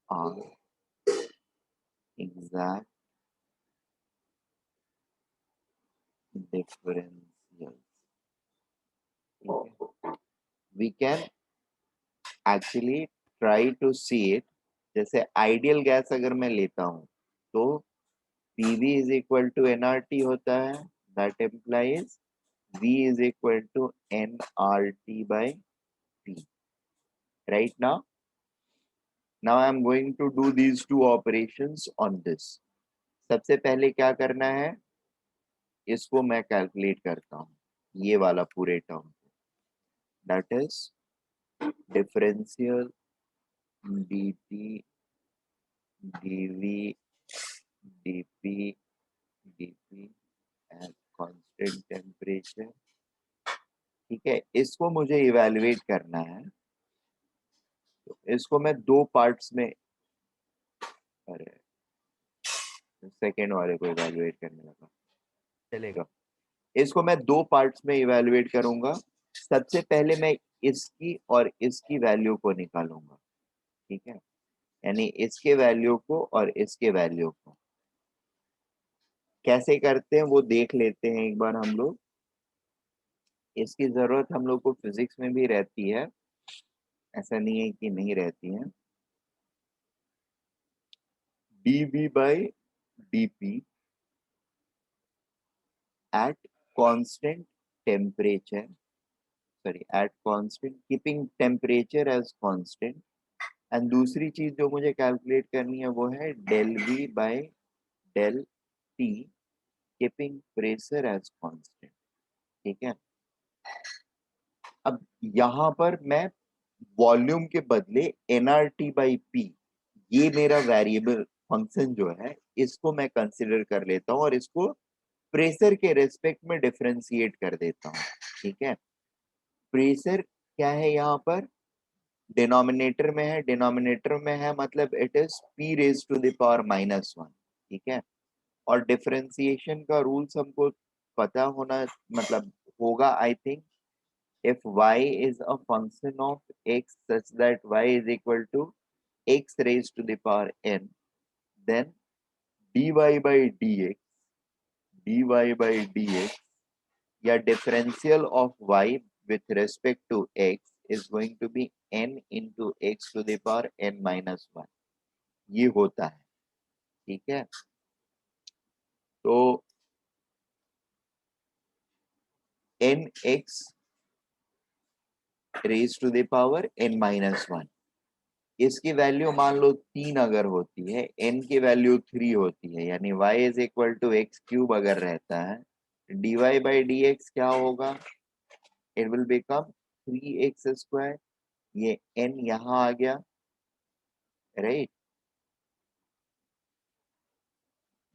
are exact differentials. We can actually try to see it. जैसे आइडियल गैस अगर मैं लेता हूं तो PV is equal to nRT होता है, that implies V is equal to nRT by P. Right now I am going to do these two operations on this. सबसे पहले क्या करना है, इसको मैं कैलकुलेट करता हूं, ये वाला पूरे term, that is differential dt dv dp dp at constant temperature, ठीक है। इसको मुझे इवेलुएट करना है, तो इसको मैं दो पार्ट्स में, अरे सेकेंड वाले को इवेलुएट करने लगा, चलेगा। इसको मैं दो पार्ट्स में इवेलुएट करूंगा। सबसे पहले मैं इसकी और इसकी वैल्यू को निकालूंगा, ठीक है, यानी इसके वैल्यू को और इसके वैल्यू को। कैसे करते हैं वो देख लेते हैं एक बार हम लोग। इसकी जरूरत हम लोग को फिजिक्स में भी रहती है, ऐसा नहीं है कि नहीं रहती है। dv by dp at constant temperature, sorry, at constant, keeping temperature as constant, and दूसरी चीज जो मुझे कैलकुलेट करनी है वो है del V by del T, keeping pressure as constant, ठीक है। अब यहाँ पर मैं वॉल्यूम के बदले एनआरटी बाई पी, ये मेरा वेरिएबल फंक्शन जो है, इसको मैं कंसिडर कर लेता हूँ और इसको प्रेशर के रेस्पेक्ट में डिफरेंशिएट कर देता हूँ, ठीक है। प्रेशर क्या है यहाँ पर, डिनोमिनेटर में है, डिनोमिनेटर में है मतलब it is p raise to the power -1, ठीक है। और डिफरेंशिएशन का रूल्स हमको पता होना, मतलब होगा I think, if y is a function of x such that y is equal to x raised to the power n, then dy by dx या differential of y with respect to x is going to be n into x to the power n minus 1, ये होता है, ठीक है। तो n x raised to the power n minus 1, इसकी value मान लो 3 अगर होती है, n की वैल्यू 3 होती है, यानी y is equal to X cube अगर रहता है, dy बाई डी एक्स क्या होगा, it will become 3x square, ये n यहाँ आ गया, right,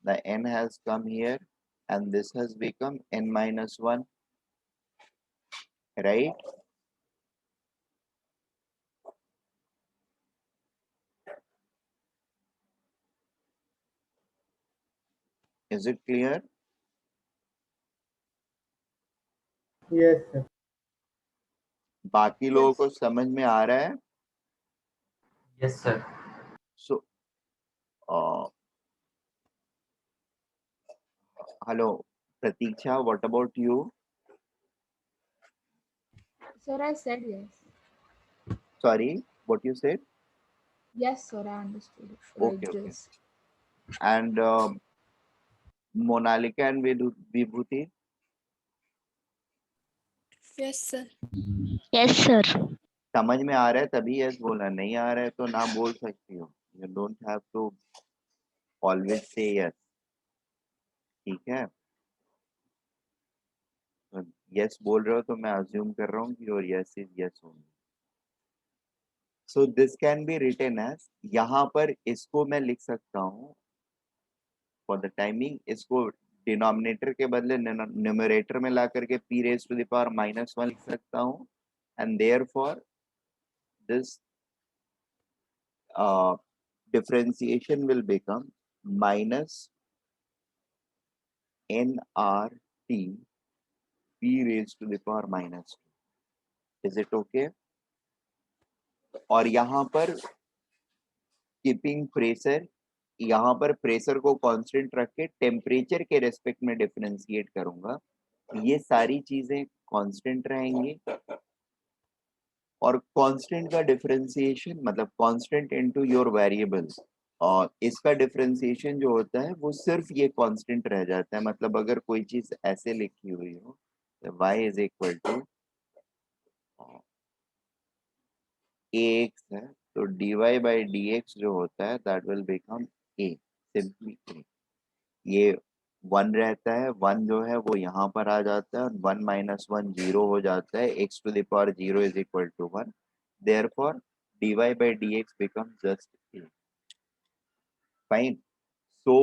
the n has come here and this has become n minus 1, right? Is it clear? Yes, sir. बाकी लोगों को समझ में आ रहा है? Yes, sir. So hello Pratiksha, what about you? Sir, I said yes. Sorry, what you said? Yes, sir, I understood it. Okay, Like okay. this. And Monalika and Vibhuti? Yes, sir. Yes, sir. समझ में आ रहा है तभी yes बोलना, नहीं आ रहा है तो ना बोल सकती हो, you don't have to always say yes, ठीक है। यस बोल रहे हो तो मैं अज्यूम कर रहा हूँ कि your yes is yes only. So this can be written as, यहाँ पर इसको मैं लिख सकता हूँ फॉर द टाइमिंग, इसको डिनोमिनेटर के बदले न्यूमरेटर में ला करके p raise to the power -1 लिख सकता हूँ, and therefore this differentiation will become minus nRT p raised to the power -2. Is it okay? और यहाँ पर कीपिंग प्रेशर, यहाँ पर प्रेशर को कांस्टेंट रख के टेम्परेचर के रेस्पेक्ट में डिफरेंशिएट करूंगा, ये सारी चीजें कांस्टेंट रहेंगी। और कांस्टेंट का डिफरेंशिएशन मतलब कांस्टेंट इनटू योर वेरिएबल्स, और इसका डिफरेंशिएशन जो होता है वो सिर्फ ये कांस्टेंट रह जाता है। मतलब अगर कोई चीज ऐसे लिखी हुई हो, y is equal to ax है, तो dy बाई dx जो होता है that will become a, simply a। ये 1 रहता है, 1 जो है वो यहाँ पर आ जाता है, 1 माइनस 1 0 हो जाता है, x to the power 0 is equal to 1, therefore dy by dx becomes just a। fine. So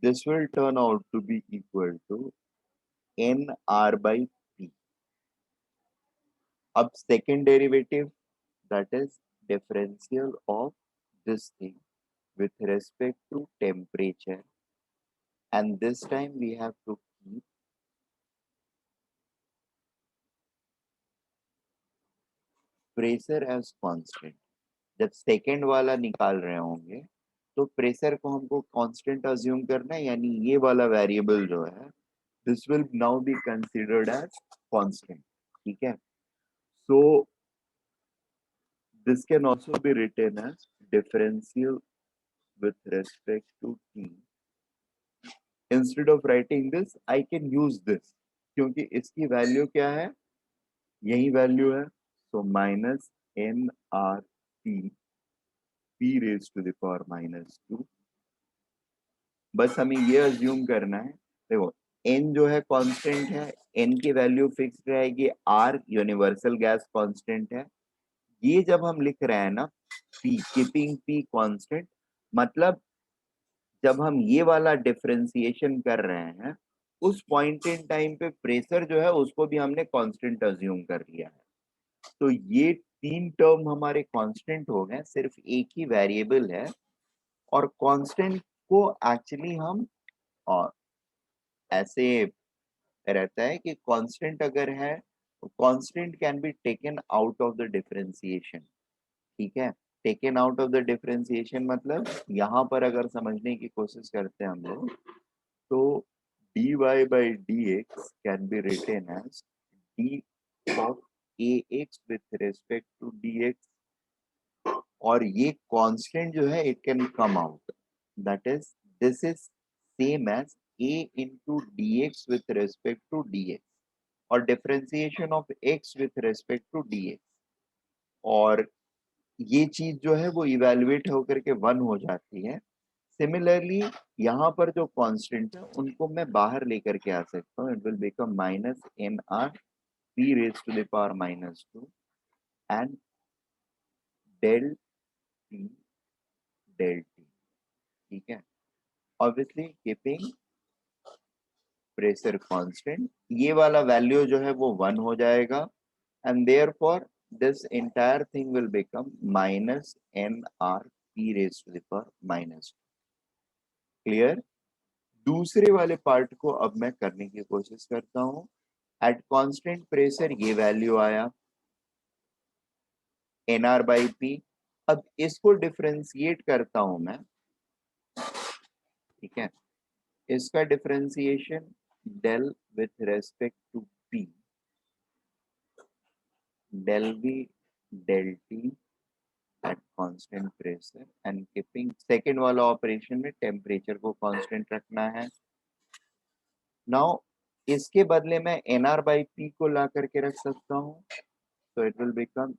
this will turn out to be equal to nr by p. अब second derivative, that is differential of this thing with respect to temperature, and this time we have to keep pressure as constant. जब second वाला निकाल रहे होंगे तो pressure को हमको constant assume करना है, यानी ये वाला वेरिएबल जो है this will now be considered as constant. ठीक है. So this can also be written as differential with respect to t. Instead of writing this, I can use this, क्योंकि इसकी वैल्यू क्या है, यही वैल्यू है. So minus nRT p raised to the power minus 2. बस हमें ये assume करना है, देखो n जो है कांस्टेंट है, n की वैल्यू फिक्स रहेगी, r यूनिवर्सल गैस कांस्टेंट है. ये जब हम लिख रहे हैं ना p कीपिंग p कांस्टेंट, मतलब जब हम ये वाला डिफरेंशिएशन कर रहे हैं उस पॉइंट इन टाइम पे प्रेशर जो है उसको भी हमने कांस्टेंट अज्यूम कर लिया है. तो ये तीन टर्म हमारे कांस्टेंट हो गए, सिर्फ एक ही वेरिएबल है. और कांस्टेंट को एक्चुअली हम ऐसे रहता है कि कांस्टेंट अगर है तो constant can be taken out of the differentiation. ठीक है. Taken out of the differentiation मतलब यहाँ पर अगर समझने की कोशिश करते हैं हम लोग, तो dy by dx can be written as d of ax with respect to dx, और ये कांस्टेंट जो है it can come out, that is this is same as a into dx with respect to dx, और differentiation of x with respect to dx, और ये चीज जो है वो इवेल्युएट होकर के 1 हो जाती है. सिमिलरली यहाँ पर जो कांस्टेंट है उनको मैं बाहर लेकर के आ सकता हूँ. It will become minus N R P raise to the power minus 2 and del T del T. ठीक है. ऑब्वियसली कीपिंग प्रेशर कांस्टेंट, ये वाला वैल्यू जो है वो 1 हो जाएगा, and therefore this entire thing will become minus N R P raise to the power minus 2. Clear. दूसरे वाले पार्ट को अब मैं करने की कोशिश करता हूं. एट कांस्टेंट प्रेशर ये वैल्यू आया nr बाई पी. अब इसको डिफरेंशिएट करता हूं मैं. ठीक है. इसका differentiation del with respect to P, del V del T at constant pressure, and keeping second वाला ऑपरेशन में टेम्परेचर को कांस्टेंट रखना है. नाउ इसके बदले में nr बाई पी को ला करके रख सकता हूं. तो it will become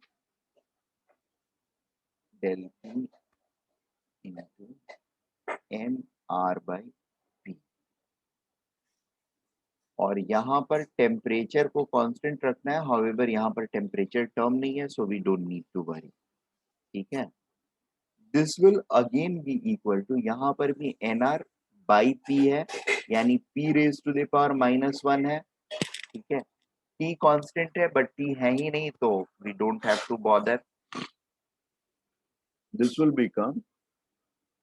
del P into nr by P, और यहाँ पर टेम्परेचर को कांस्टेंट रखना है. हाउएवर यहाँ पर टेम्परेचर टर्म नहीं है, so we don't need to worry. ठीक है. This will again be equal to, यहाँ पर भी nr बाई p है, यानी p raise to the power minus 1 है. ठीक है. t कांस्टेंट है बट t है ही नहीं, तो we don't have to bother. This will become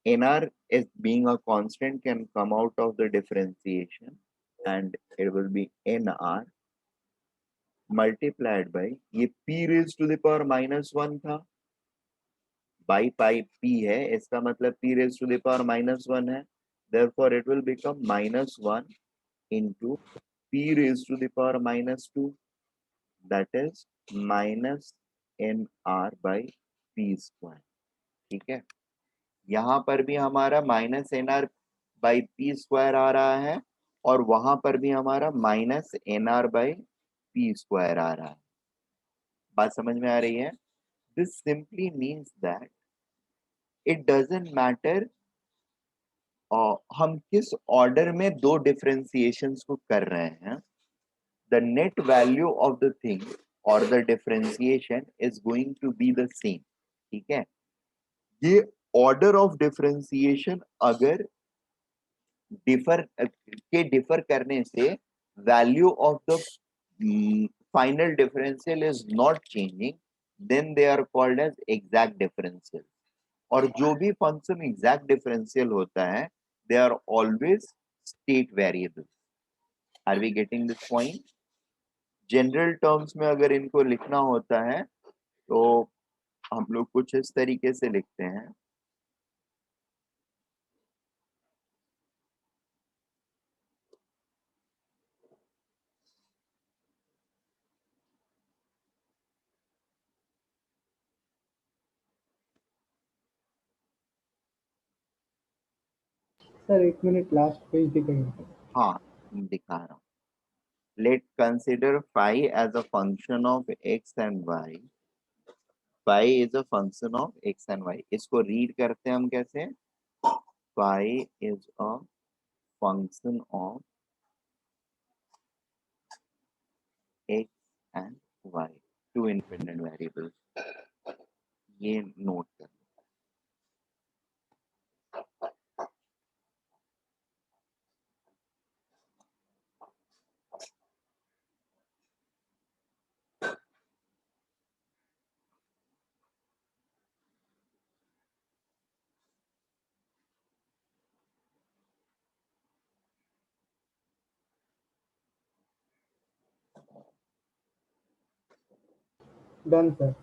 nr as being a constant can come out of the differentiation, and it will be nr multiplied by ये p raised to the power minus 1 था, by pi p है, इसका मतलब p raised to the power minus 1 है. Therefore it will become minus 1 into p raised to the power minus 2, that is minus nr by p square. ठीक है. यहाँ पर भी हमारा minus N R by P square आ रहा है, और वहां पर भी हमारा minus N R by P square आ रहा है. बात समझ में आ रही है. This simply means that it doesn't matter हम किस ऑर्डर में दो डिफरेंशिएशंस को कर रहे हैं, the net value of the thing और the differentiation is going to be the same. ठीक है. ये ऑर्डर ऑफ डिफरेंशिएशन अगर डिफर करने से value of the final differential is not changing, then they are called as exact differential. और जो भी फंक्शन एग्जैक्ट डिफरेंशियल होता है, they are always state variable. Are we getting this point? General terms में अगर इनको लिखना होता है तो हम लोग कुछ इस तरीके से लिखते हैं। सर 1 मिनट, लास्ट पेज दिखाइए। हाँ, दिखा रहा हूँ। Let consider phi as a function of X and Y. Phi is a function of X and Y. इसको रीड करते हैं हम कैसे? Phi is a function of X and Y, two independent variables. ये नोट कर। Done sir.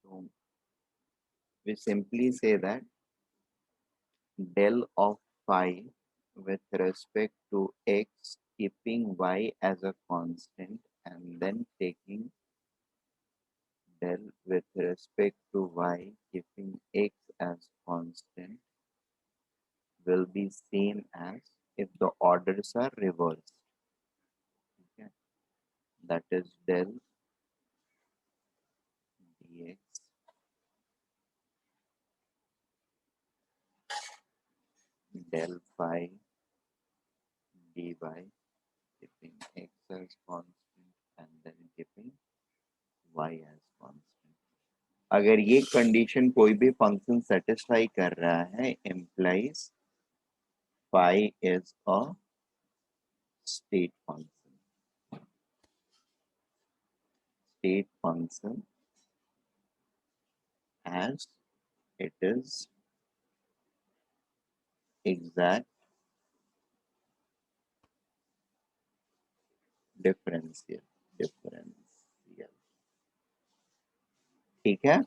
So we simply say that del of phi with respect to x, keeping y as a constant, and then taking del with respect to y, keeping x as constant, will be same as if the orders are reversed. Okay? That is del dx del phi dy, keeping x as constant and then keeping y as constant. अगर ये condition कोई भी function satisfy कर रहा है, implies phi is a state function. State function as it is exact differential. ठीक है?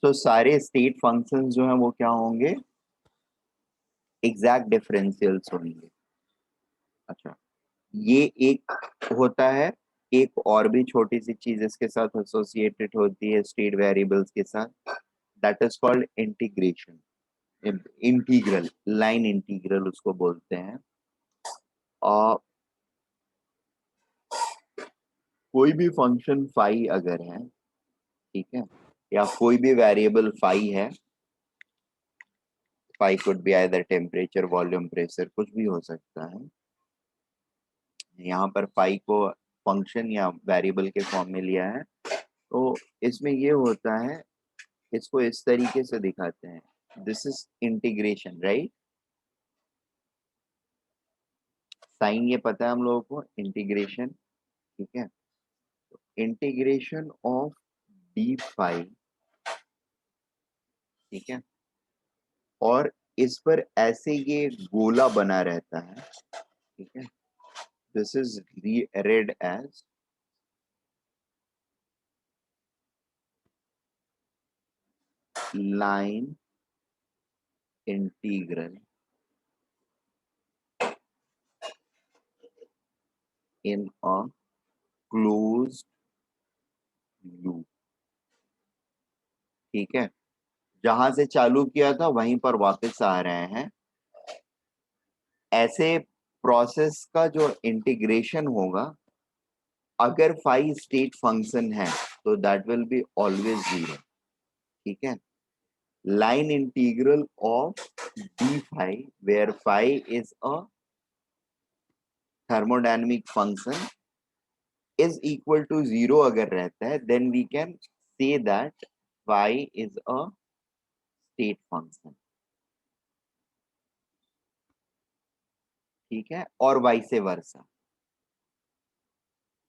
तो सारे स्टेट फंक्शंस जो हैं वो क्या होंगे? एग्जैक्ट डिफरेंशियल्स होंगे। अच्छा, ये एक होता है। एक और भी छोटी सी चीज इसके साथ एसोसिएटेड होती है स्टेट वेरिएबल्स के साथ, that is called integration. Integral, line integral उसको बोलते हैं। और कोई भी फंक्शन फाई अगर है, ठीक है, या कोई भी वेरिएबल फाई है, phi could be either temperature, volume, pressure, कुछ भी हो सकता है। यहाँ पर फाई को फंक्शन या वेरिएबल के फॉर्म में लिया है। तो इसमें ये होता है, इसको इस तरीके से दिखाते हैं, दिस इज इंटीग्रेशन, राइट? साइन ये पता है हम लोगों को, इंटीग्रेशन, ठीक है। इंटीग्रेशन ऑफ डी फाई, ठीक है, और इस पर ऐसे ये गोला बना रहता है, ठीक है। This is read as line integral in a closed loop, ठीक है। जहां से चालू किया था वहीं पर वापस आ रहे हैं। ऐसे प्रोसेस का जो इंटीग्रेशन होगा, अगर फाई स्टेट फंक्शन है तो that will be always zero, ठीक है। Line integral of d phi where phi is a thermodynamic function is equal to 0 अगर रहता है, then we can say that phi is a state function. ठीक है, और वाइस वर्सा,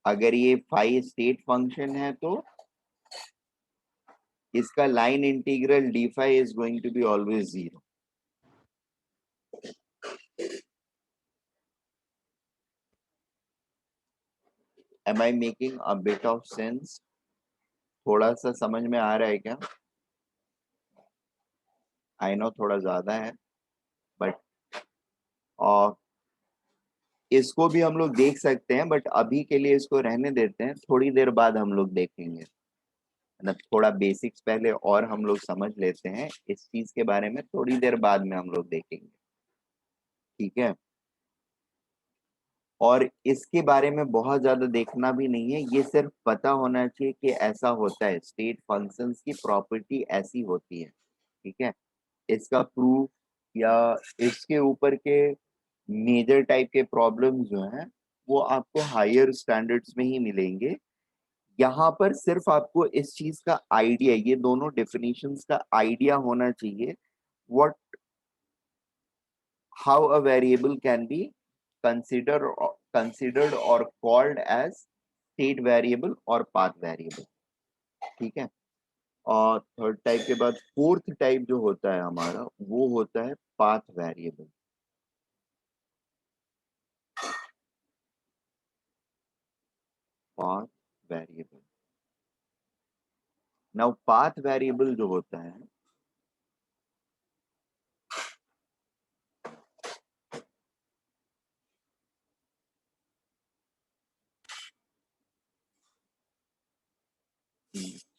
अगर ये phi स्टेट फंक्शन है तो इसका line integral D phi is going to be always 0. Am I making a bit of sense? थोड़ा सा समझ में आ रहा है क्या? आई नो थोड़ा ज्यादा है, बट और इसको भी हम लोग देख सकते हैं, बट अभी के लिए इसको रहने देते हैं, थोड़ी देर बाद हम लोग देखेंगे. मतलब थोड़ा बेसिक्स पहले और हम लोग समझ लेते हैं, इस चीज के बारे में थोड़ी देर बाद में हम लोग देखेंगे. ठीक है, और इसके बारे में बहुत ज्यादा देखना भी नहीं है, ये सिर्फ पता होना चाहिए कि ऐसा होता है, स्टेट फंक्शंस की प्रॉपर्टी ऐसी होती है. ठीक है, इसका प्रूफ या इसके ऊपर के मेजर टाइप के प्रॉब्लम्स जो हैं वो आपको हायर स्टैंडर्ड्स में ही मिलेंगे. यहाँ पर सिर्फ आपको इस चीज का आइडिया, ये दोनों डेफिनेशंस का आइडिया होना चाहिए, what how a variable can be considered or called as state variable और path variable. ठीक है, और थर्ड टाइप के बाद फोर्थ टाइप जो होता है हमारा, वो होता है path variable. Path variable, now path variable जो होता है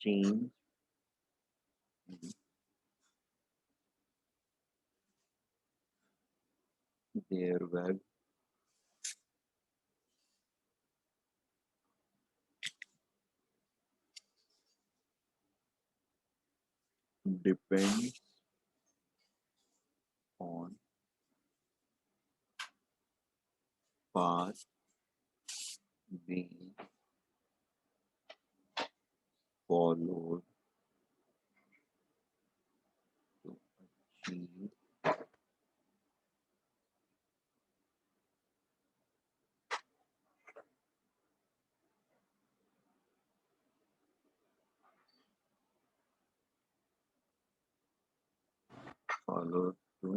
change their web depends on path being followed to achieve followed to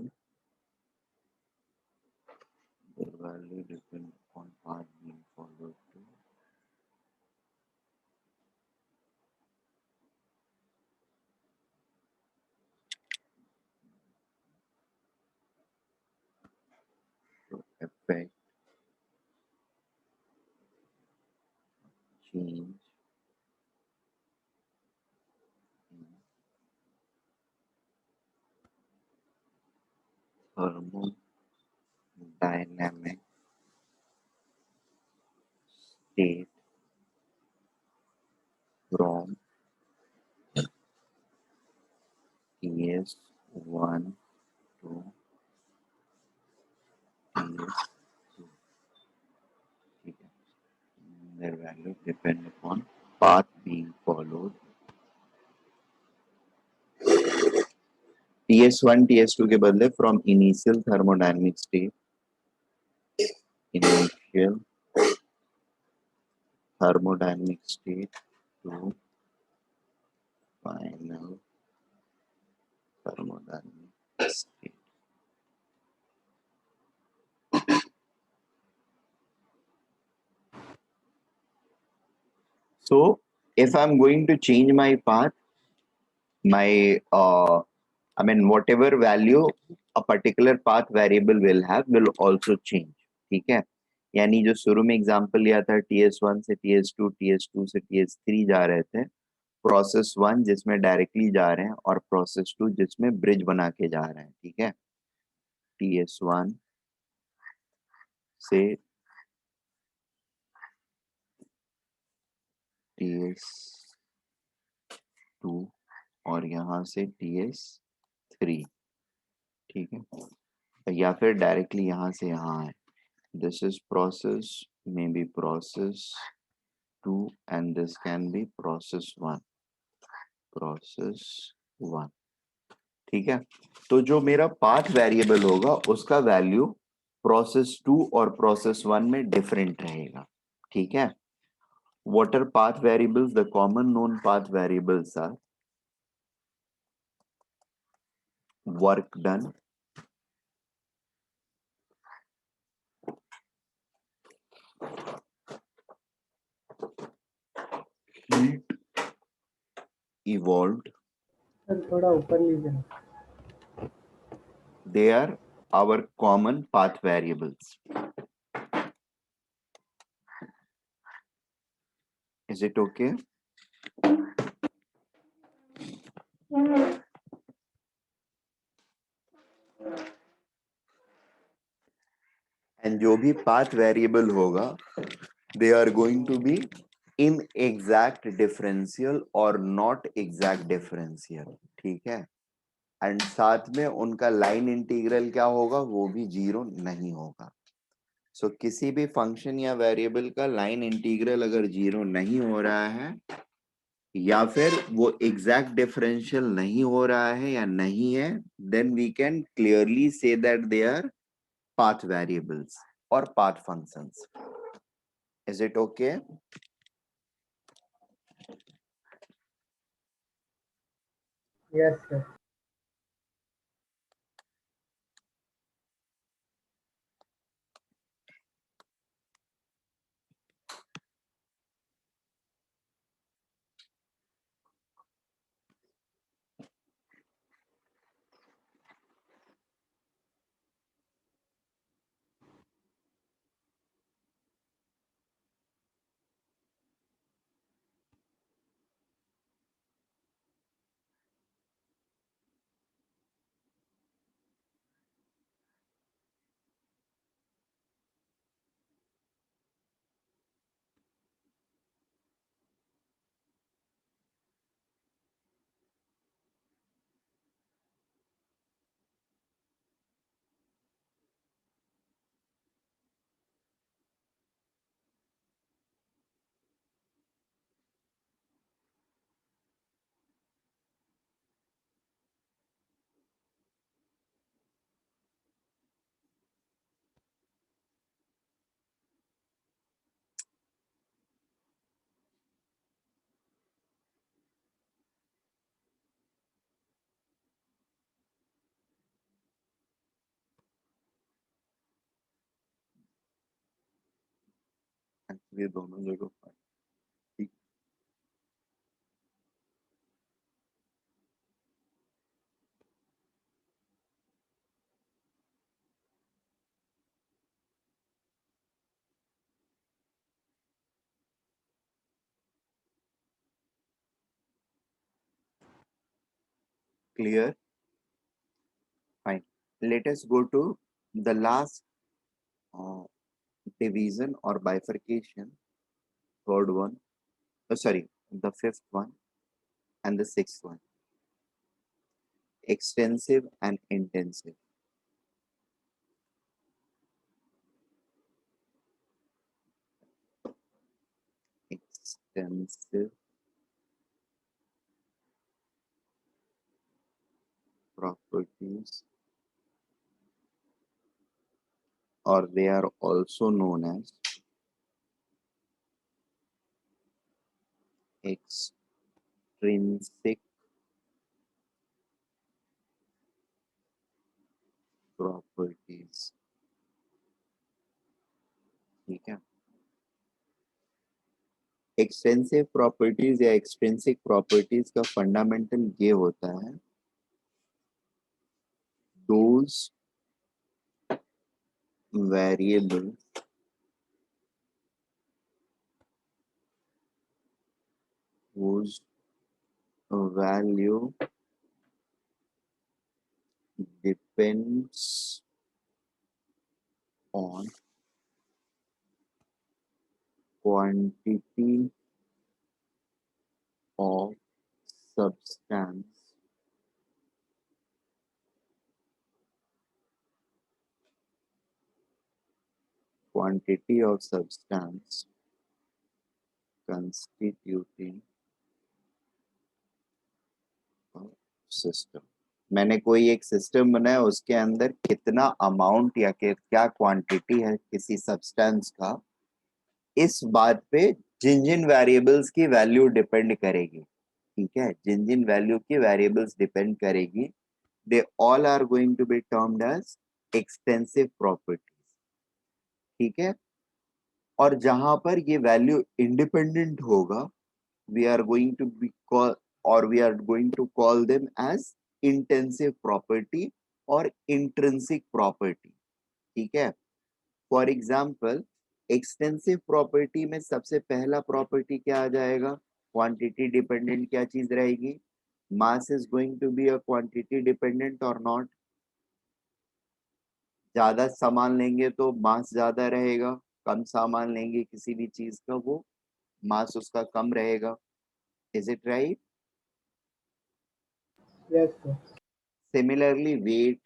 their value depend on path being followed to affect change in thermodynamic state from TS1 to TS2. ठीक है, their value depend upon path being followed. TS1 TS2 के बदले from initial thermodynamic state, initial thermodynamic state to final thermodynamic state. So if I'm going to change my path, my I mean whatever value a particular path variable will have will also change. ठीक है, यानी जो शुरू में example लिया था TS1 से TS2, TS2 से TS3 जा रहे थे, प्रोसेस 1 जिसमें डायरेक्टली जा रहे हैं और प्रोसेस 2 जिसमें ब्रिज बना के जा रहे हैं. ठीक है, TS1 से TS2 और यहाँ से TS3. ठीक है, या फिर डायरेक्टली यहाँ से यहाँ है, this is process, may be process 2 and this can be process 1, process 1। ठीक है, तो जो मेरा पाथ वेरिएबल होगा उसका वैल्यू प्रोसेस 2 और प्रोसेस 1 में डिफरेंट रहेगा। ठीक है, what are path variables? The common known path variables are work done, heat evolved, sir थोड़ा ऊपर लीजिए ना। they are our common path variables. Is it okay? And जो भी path variable होगा, they are going to be in exact differential or not exact differential. ठीक है, and साथ में उनका लाइन इंटीग्रल क्या होगा, वो भी जीरो नहीं होगा। सो किसी भी फंक्शन या वेरिएबल का लाइन इंटीग्रल अगर जीरो नहीं हो रहा है या फिर वो एग्जैक्ट डिफरेंशियल नहीं हो रहा है या नहीं है, then we can clearly see that they are path variables और path functions. Is it okay? Yes sir. ये दोनों जगह clear? Fine, let us go to the last division or bifurcation, third one, sorry, the fifth one and the sixth one, extensive and intensive. Extensive properties, or they are also known as extrinsic properties. ठीक है, extensive properties या extrinsic properties का fundamental ये होता है, those variables whose value depends on quantity of substance quantity of substance constituting a system. मैंने कोई एक सिस्टम बनाया, उसके अंदर कितना अमाउंट या क्या क्वांटिटी है किसी सब्सटेंस का, इस बात पे जिन जिन वेरिएबल्स की वैल्यू डिपेंड करेगी, ठीक है, जिन जिन वैल्यू की वेरिएबल्स डिपेंड करेगी, they all are going to be termed as extensive properties, ठीक है। और जहां पर ये वैल्यू इंडिपेंडेंट होगा, we are going to be call और we are going to call them as intensive property और इंट्रिंसिक प्रॉपर्टी, ठीक है। फॉर एग्जाम्पल, एक्सटेंसिव प्रॉपर्टी में सबसे पहला प्रॉपर्टी क्या आ जाएगा, क्वांटिटी डिपेंडेंट क्या चीज रहेगी, mass is going to be a quantity dependent और नॉट। ज्यादा सामान लेंगे तो मास ज्यादा रहेगा, कम सामान लेंगे किसी भी चीज का, वो मास उसका कम रहेगा। Is it right? Yes, sir. Similarly, weight,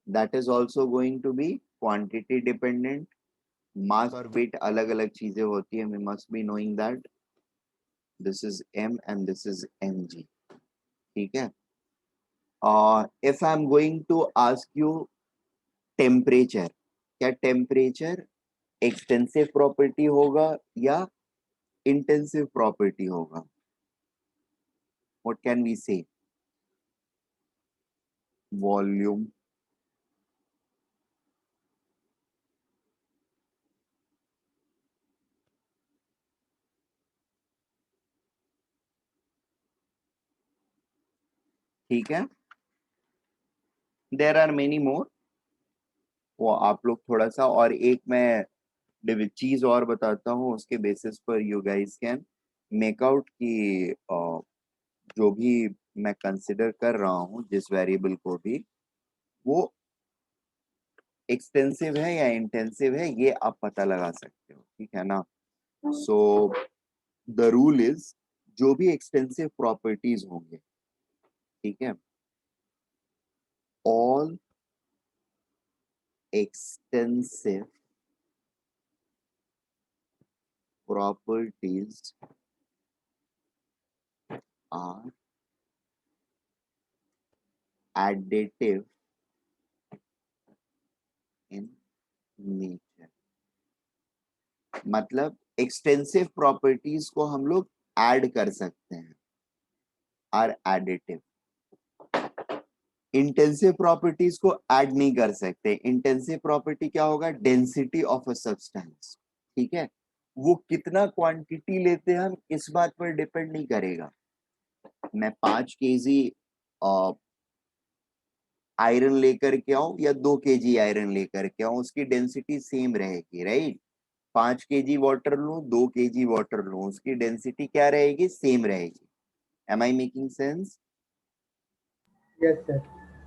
that is also going to be quantity dependent. मास और वेट अलग अलग चीजें होती है, we must be knowing that this is m and this is mg, ठीक है। if I am going to ask you temperature, क्या temperature extensive property होगा या इंटेंसिव प्रॉपर्टी होगा? व्हाट कैन वी से? वॉल्यूम, ठीक है। देयर आर मेनी मोर, वो आप लोग थोड़ा सा, और एक मैं चीज और बताता हूँ, उसके बेसिस पर you guys can make out कि जो भी मैं कंसिडर कर रहा हूँ जिस वेरिएबल को भी, वो एक्सटेंसिव है या इंटेंसिव है, ये आप पता लगा सकते हो, ठीक है ना। सो द रूल इज, जो भी एक्सटेंसिव प्रॉपर्टीज होंगे, ठीक है, all extensive properties are additive in nature। मतलब एक्सटेंसिव प्रॉपर्टीज को हम लोग ऐड कर सकते हैं, आर एडिटिव। इंटेंसिव प्रॉपर्टीज को ऐड नहीं कर सकते। इंटेंसिव प्रॉपर्टी क्या होगा? डेंसिटी ऑफ अ सब्सटेंस, ठीक है। वो कितना क्वांटिटी लेते हैं हम, इस बात पर डिपेंड नहीं करेगा। मैं 5 केजी आयरन लेकर के आऊं या 2 केजी आयरन लेकर के आऊं, उसकी डेंसिटी सेम रहेगी, राइट। 5 केजी वाटर लूं, 2 केजी वाटर लूं, उसकी डेंसिटी क्या रहेगी? सेम रहेगी। Am I making sense? Yes, sir.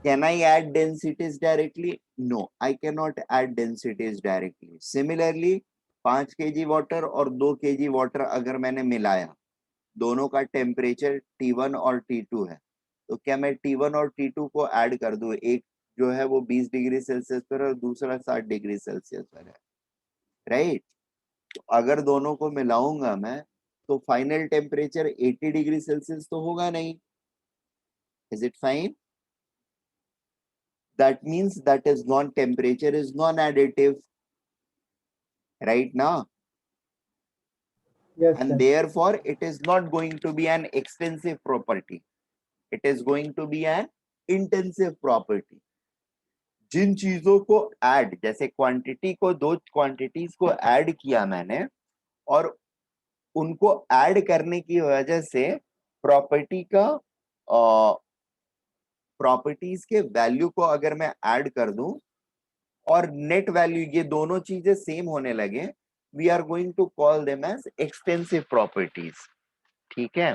Can I add densities directly? No, I cannot add densities directly. Similarly, 5 kg water और 2 kg वाटर अगर मैंने मिलाया, दोनों का टेम्परेचर T1 और T2 है, तो क्या मैं T1 और T2 को ऐड कर दूं? एक जो है वो 20 डिग्री सेल्सियस पर और दूसरा 60 डिग्री सेल्सियस पर है, राइट। तो अगर दोनों को मिलाऊंगा मैं, तो फाइनल टेम्परेचर 80 डिग्री सेल्सियस तो होगा नहीं। Is it fine? That means that is temperature is non-additive, right now, Yes, and sir. therefore it is not going to be an extensive property, it is going to be an intensive property। जिन चीजों को add, जैसे quantity को, 2 quantities को add किया मैंने, और उनको add करने की वजह से प्रॉपर्टी का प्रॉपर्टीज के वैल्यू को अगर मैं ऐड कर दूं और नेट वैल्यू, ये दोनों चीजें सेम होने लगे, we are going to call them as extensive properties, ठीक है।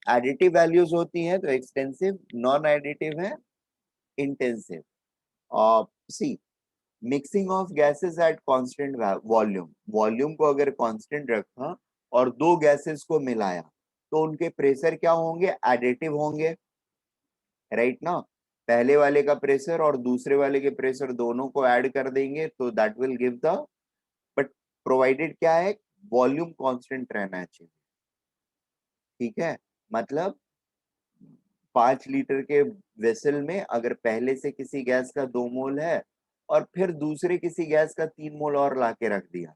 एडिटिव वैल्यूज होती हैं तो एक्सटेंसिव, नॉन एडिटिव है intensive. See, mixing of gases at constant volume, volume को अगर कांस्टेंट रखा और 2 गैसेस को मिलाया, तो उनके प्रेशर क्या होंगे? एडिटिव होंगे, राइट ना। पहले वाले का प्रेशर और दूसरे वाले के प्रेशर दोनों को ऐड कर देंगे तो that will give the, but provided क्या है, वॉल्यूम कांस्टेंट रहना चाहिए। ठीक है, मतलब 5 लीटर के वेसल में अगर पहले से किसी गैस का 2 मोल है और फिर दूसरे किसी गैस का 3 मोल और लाके रख दिया,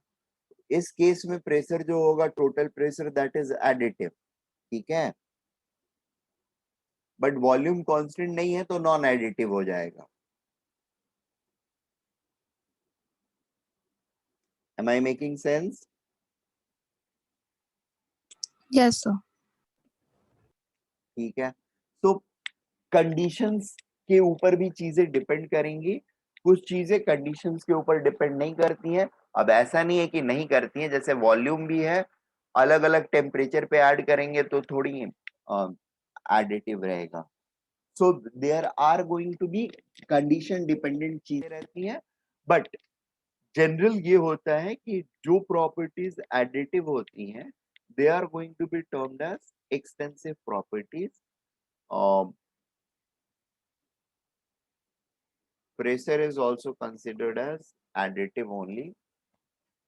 इस केस में प्रेशर जो होगा, total pressure, that is additive. ठीक है, बट वॉल्यूम कांस्टेंट नहीं है तो नॉन एडिटिव हो जाएगा। Am I making sense? Yes, sir. ठीक है, तो कंडीशंस के ऊपर भी चीजें डिपेंड करेंगी, कुछ चीजें कंडीशंस के ऊपर डिपेंड नहीं करती हैं। अब ऐसा नहीं है कि नहीं करती हैं, जैसे वॉल्यूम भी है, अलग अलग टेम्परेचर पे ऐड करेंगे तो थोड़ी एडिटिव रहेगा। So there are going to be condition dependent चीजें रहती हैं, बट जनरल ये होता है कि जो प्रॉपर्टीज एडिटिव होती हैं they are going to be termed as extensive properties. Pressure is also considered as additive only,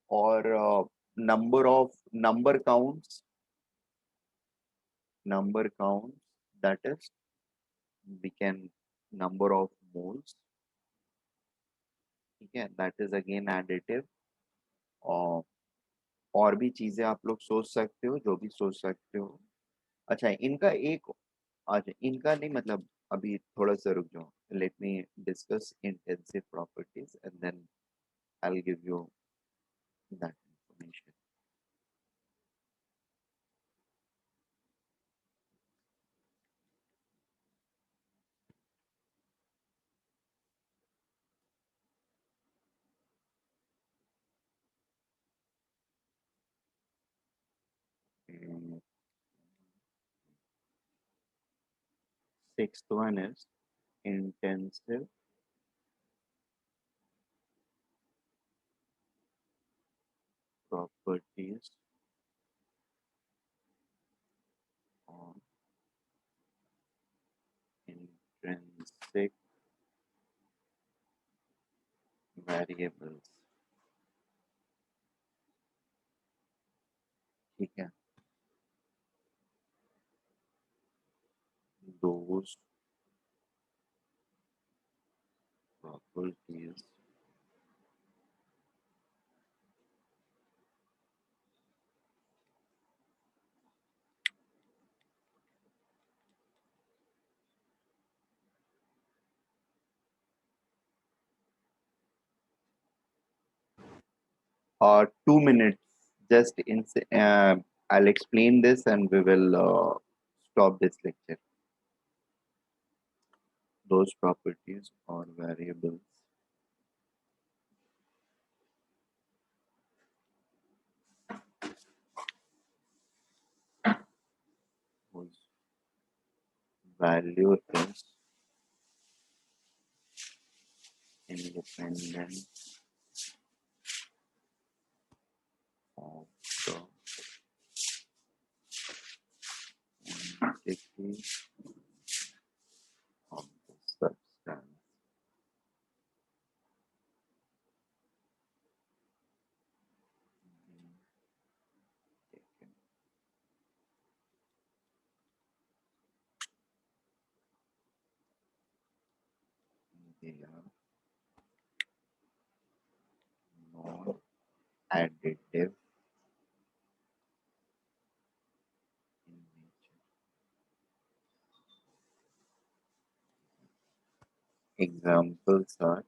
or number counts, that is, we can number of moles. ठीक है, that is again additive। और और भी चीजें आप लोग सोच सकते हो, जो भी सोच सकते हो। अच्छा, इनका एक, अच्छा इनका नहीं, मतलब अभी थोड़ा सा रुक जाओ, let me discuss intensive properties and then I will give you that information. Sixth one is intensive properties of intrinsic variables। ठीक है, those properties are 2 minutes, just in I'll explain this and we will stop this lecture। Those properties or variables whose value is independent of the quantity of the substance taken। They are non-additive in nature। Examples are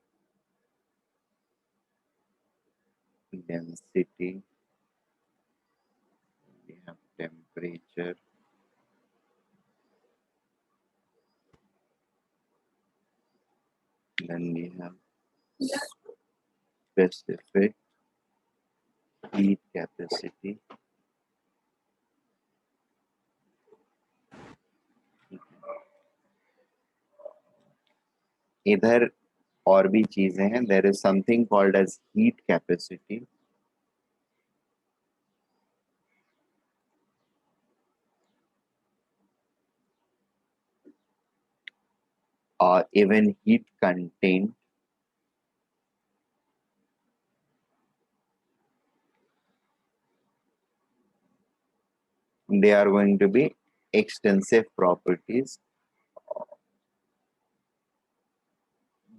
density, we have temperature, then we have specific heat capacity। इधर और भी चीजें हैं, there is something called as heat capacity. even heat content they are going to be extensive properties.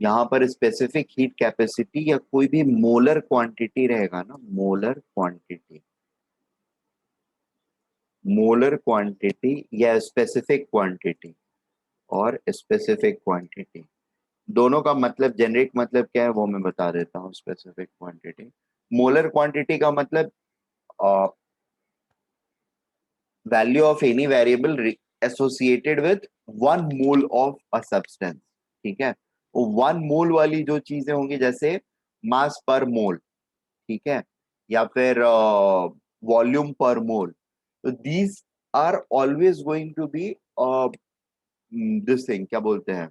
यहाँ पर specific heat capacity या कोई भी मोलर क्वांटिटी रहेगा ना, मोलर क्वांटिटी या स्पेसिफिक क्वांटिटी और स्पेसिफिक क्वांटिटी दोनों का मतलब, जेनरिक मतलब क्या है वो मैं बता देता हूँ. स्पेसिफिक क्वांटिटी, मोलर क्वांटिटी का मतलब value of any variable associated with 1 mole of a substance. ठीक है, वो 1 मोल वाली जो चीजें होंगी जैसे मास पर मोल, ठीक है, या फिर वॉल्यूम पर मोल, तो these are always going to be this thing, क्या बोलते हैं,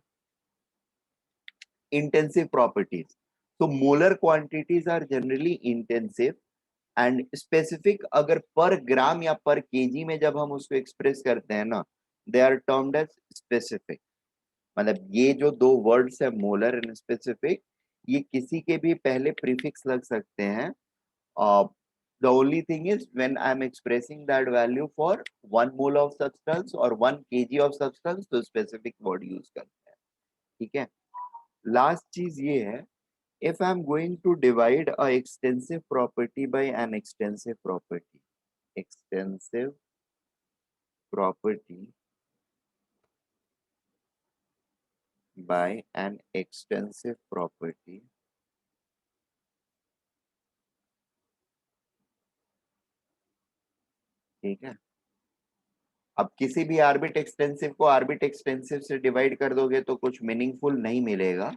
intensive properties. So molar quantities are generally intensive and specific. अगर पर ग्राम या पर केजी में जब हम उसको एक्सप्रेस करते हैं ना, they are termed as specific. मतलब ये जो दो वर्ड्स है मोलर एंड स्पेसिफिक, ये किसी के भी पहले प्रीफिक्स लग सकते हैं. The only thing is when I am expressing that value for 1 mole of substance or 1 kg of substance, तो specific word use करते हैं. ठीक है, लास्ट चीज ये है, if I'm going to divide a extensive property by an extensive property by an extensive property, ठीक है, अब किसी भी आर्बिट एक्सटेंसिव को आर्बिट एक्सटेंसिव से डिवाइड कर दोगे तो कुछ मीनिंगफुल नहीं मिलेगा.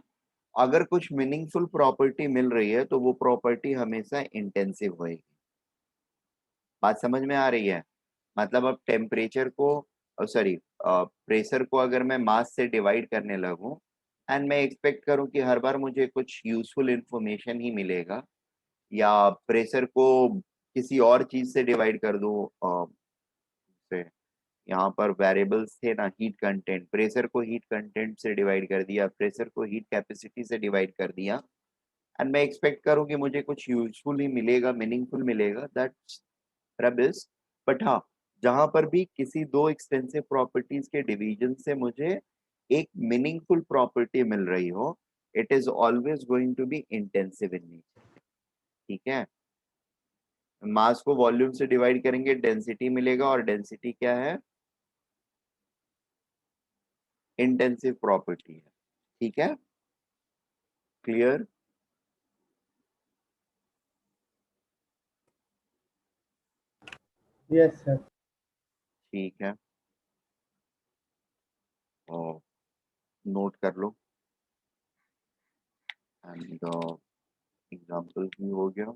अगर कुछ मीनिंगफुल प्रॉपर्टी मिल रही है तो वो प्रॉपर्टी हमेशा इंटेंसिव होगी. बात समझ में आ रही है? मतलब अब टेम्परेचर को, सॉरी, प्रेशर को अगर मैं मास से डिवाइड करने लगूं एंड मैं एक्सपेक्ट करूं कि हर बार मुझे कुछ यूजफुल इंफॉर्मेशन ही मिलेगा, या प्रेशर को किसी और चीज से डिवाइड कर दूं, से यहाँ पर वेरिएबल्स थे ना, हीट कंटेंट, प्रेशर को हीट कंटेंट से डिवाइड कर दिया, प्रेशर को हीट कैपेसिटी से डिवाइड कर दिया, एंड मैं एक्सपेक्ट करूं कि मुझे कुछ यूजफुल ही मिलेगा, मीनिंगफुल मिलेगा, दैट्स रबिश. बट हाँ, जहां पर भी किसी दो एक्सटेंसिव प्रॉपर्टीज के डिवीजन से मुझे एक मीनिंगफुल प्रॉपर्टी मिल रही हो, it is always going to be intensive in nature. ठीक है, मास को वॉल्यूम से डिवाइड करेंगे, डेंसिटी मिलेगा, और डेंसिटी क्या है, इंटेंसिव प्रॉपर्टी है. ठीक है, क्लियर? Yes, sir. ठीक है, और नोट कर लो. एंड एग्जाम्पल भी हो गया.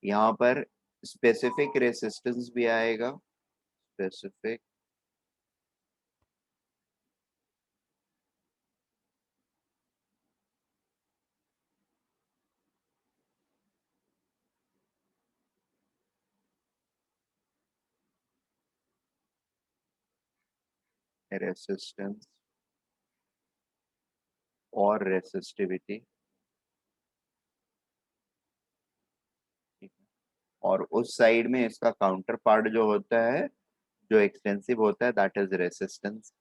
यहाँ पर स्पेसिफिक रेसिस्टेंस भी आएगा, स्पेसिफिक रेसिस्टेंस और रेसिस्टिविटी. और उस साइड में इसका काउंटर पार्ट जो होता है, जो एक्सटेंसिव होता है, that is resistance.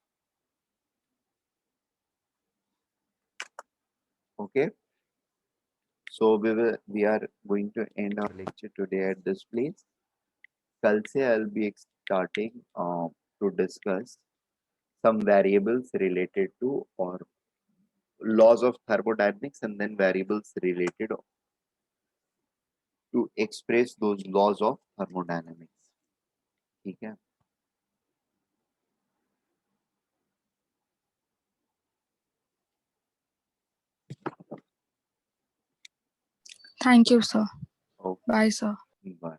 Okay, so we are going to end our lecture today at this place. कल से I'll be starting to discuss some variables related to or laws of thermodynamics, and then variables related to express those laws of thermodynamics. ठीक है, Thank you, sir. Okay, Bye, sir. Bye.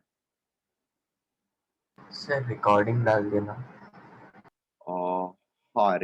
Sir recording डाल देना. हाँ,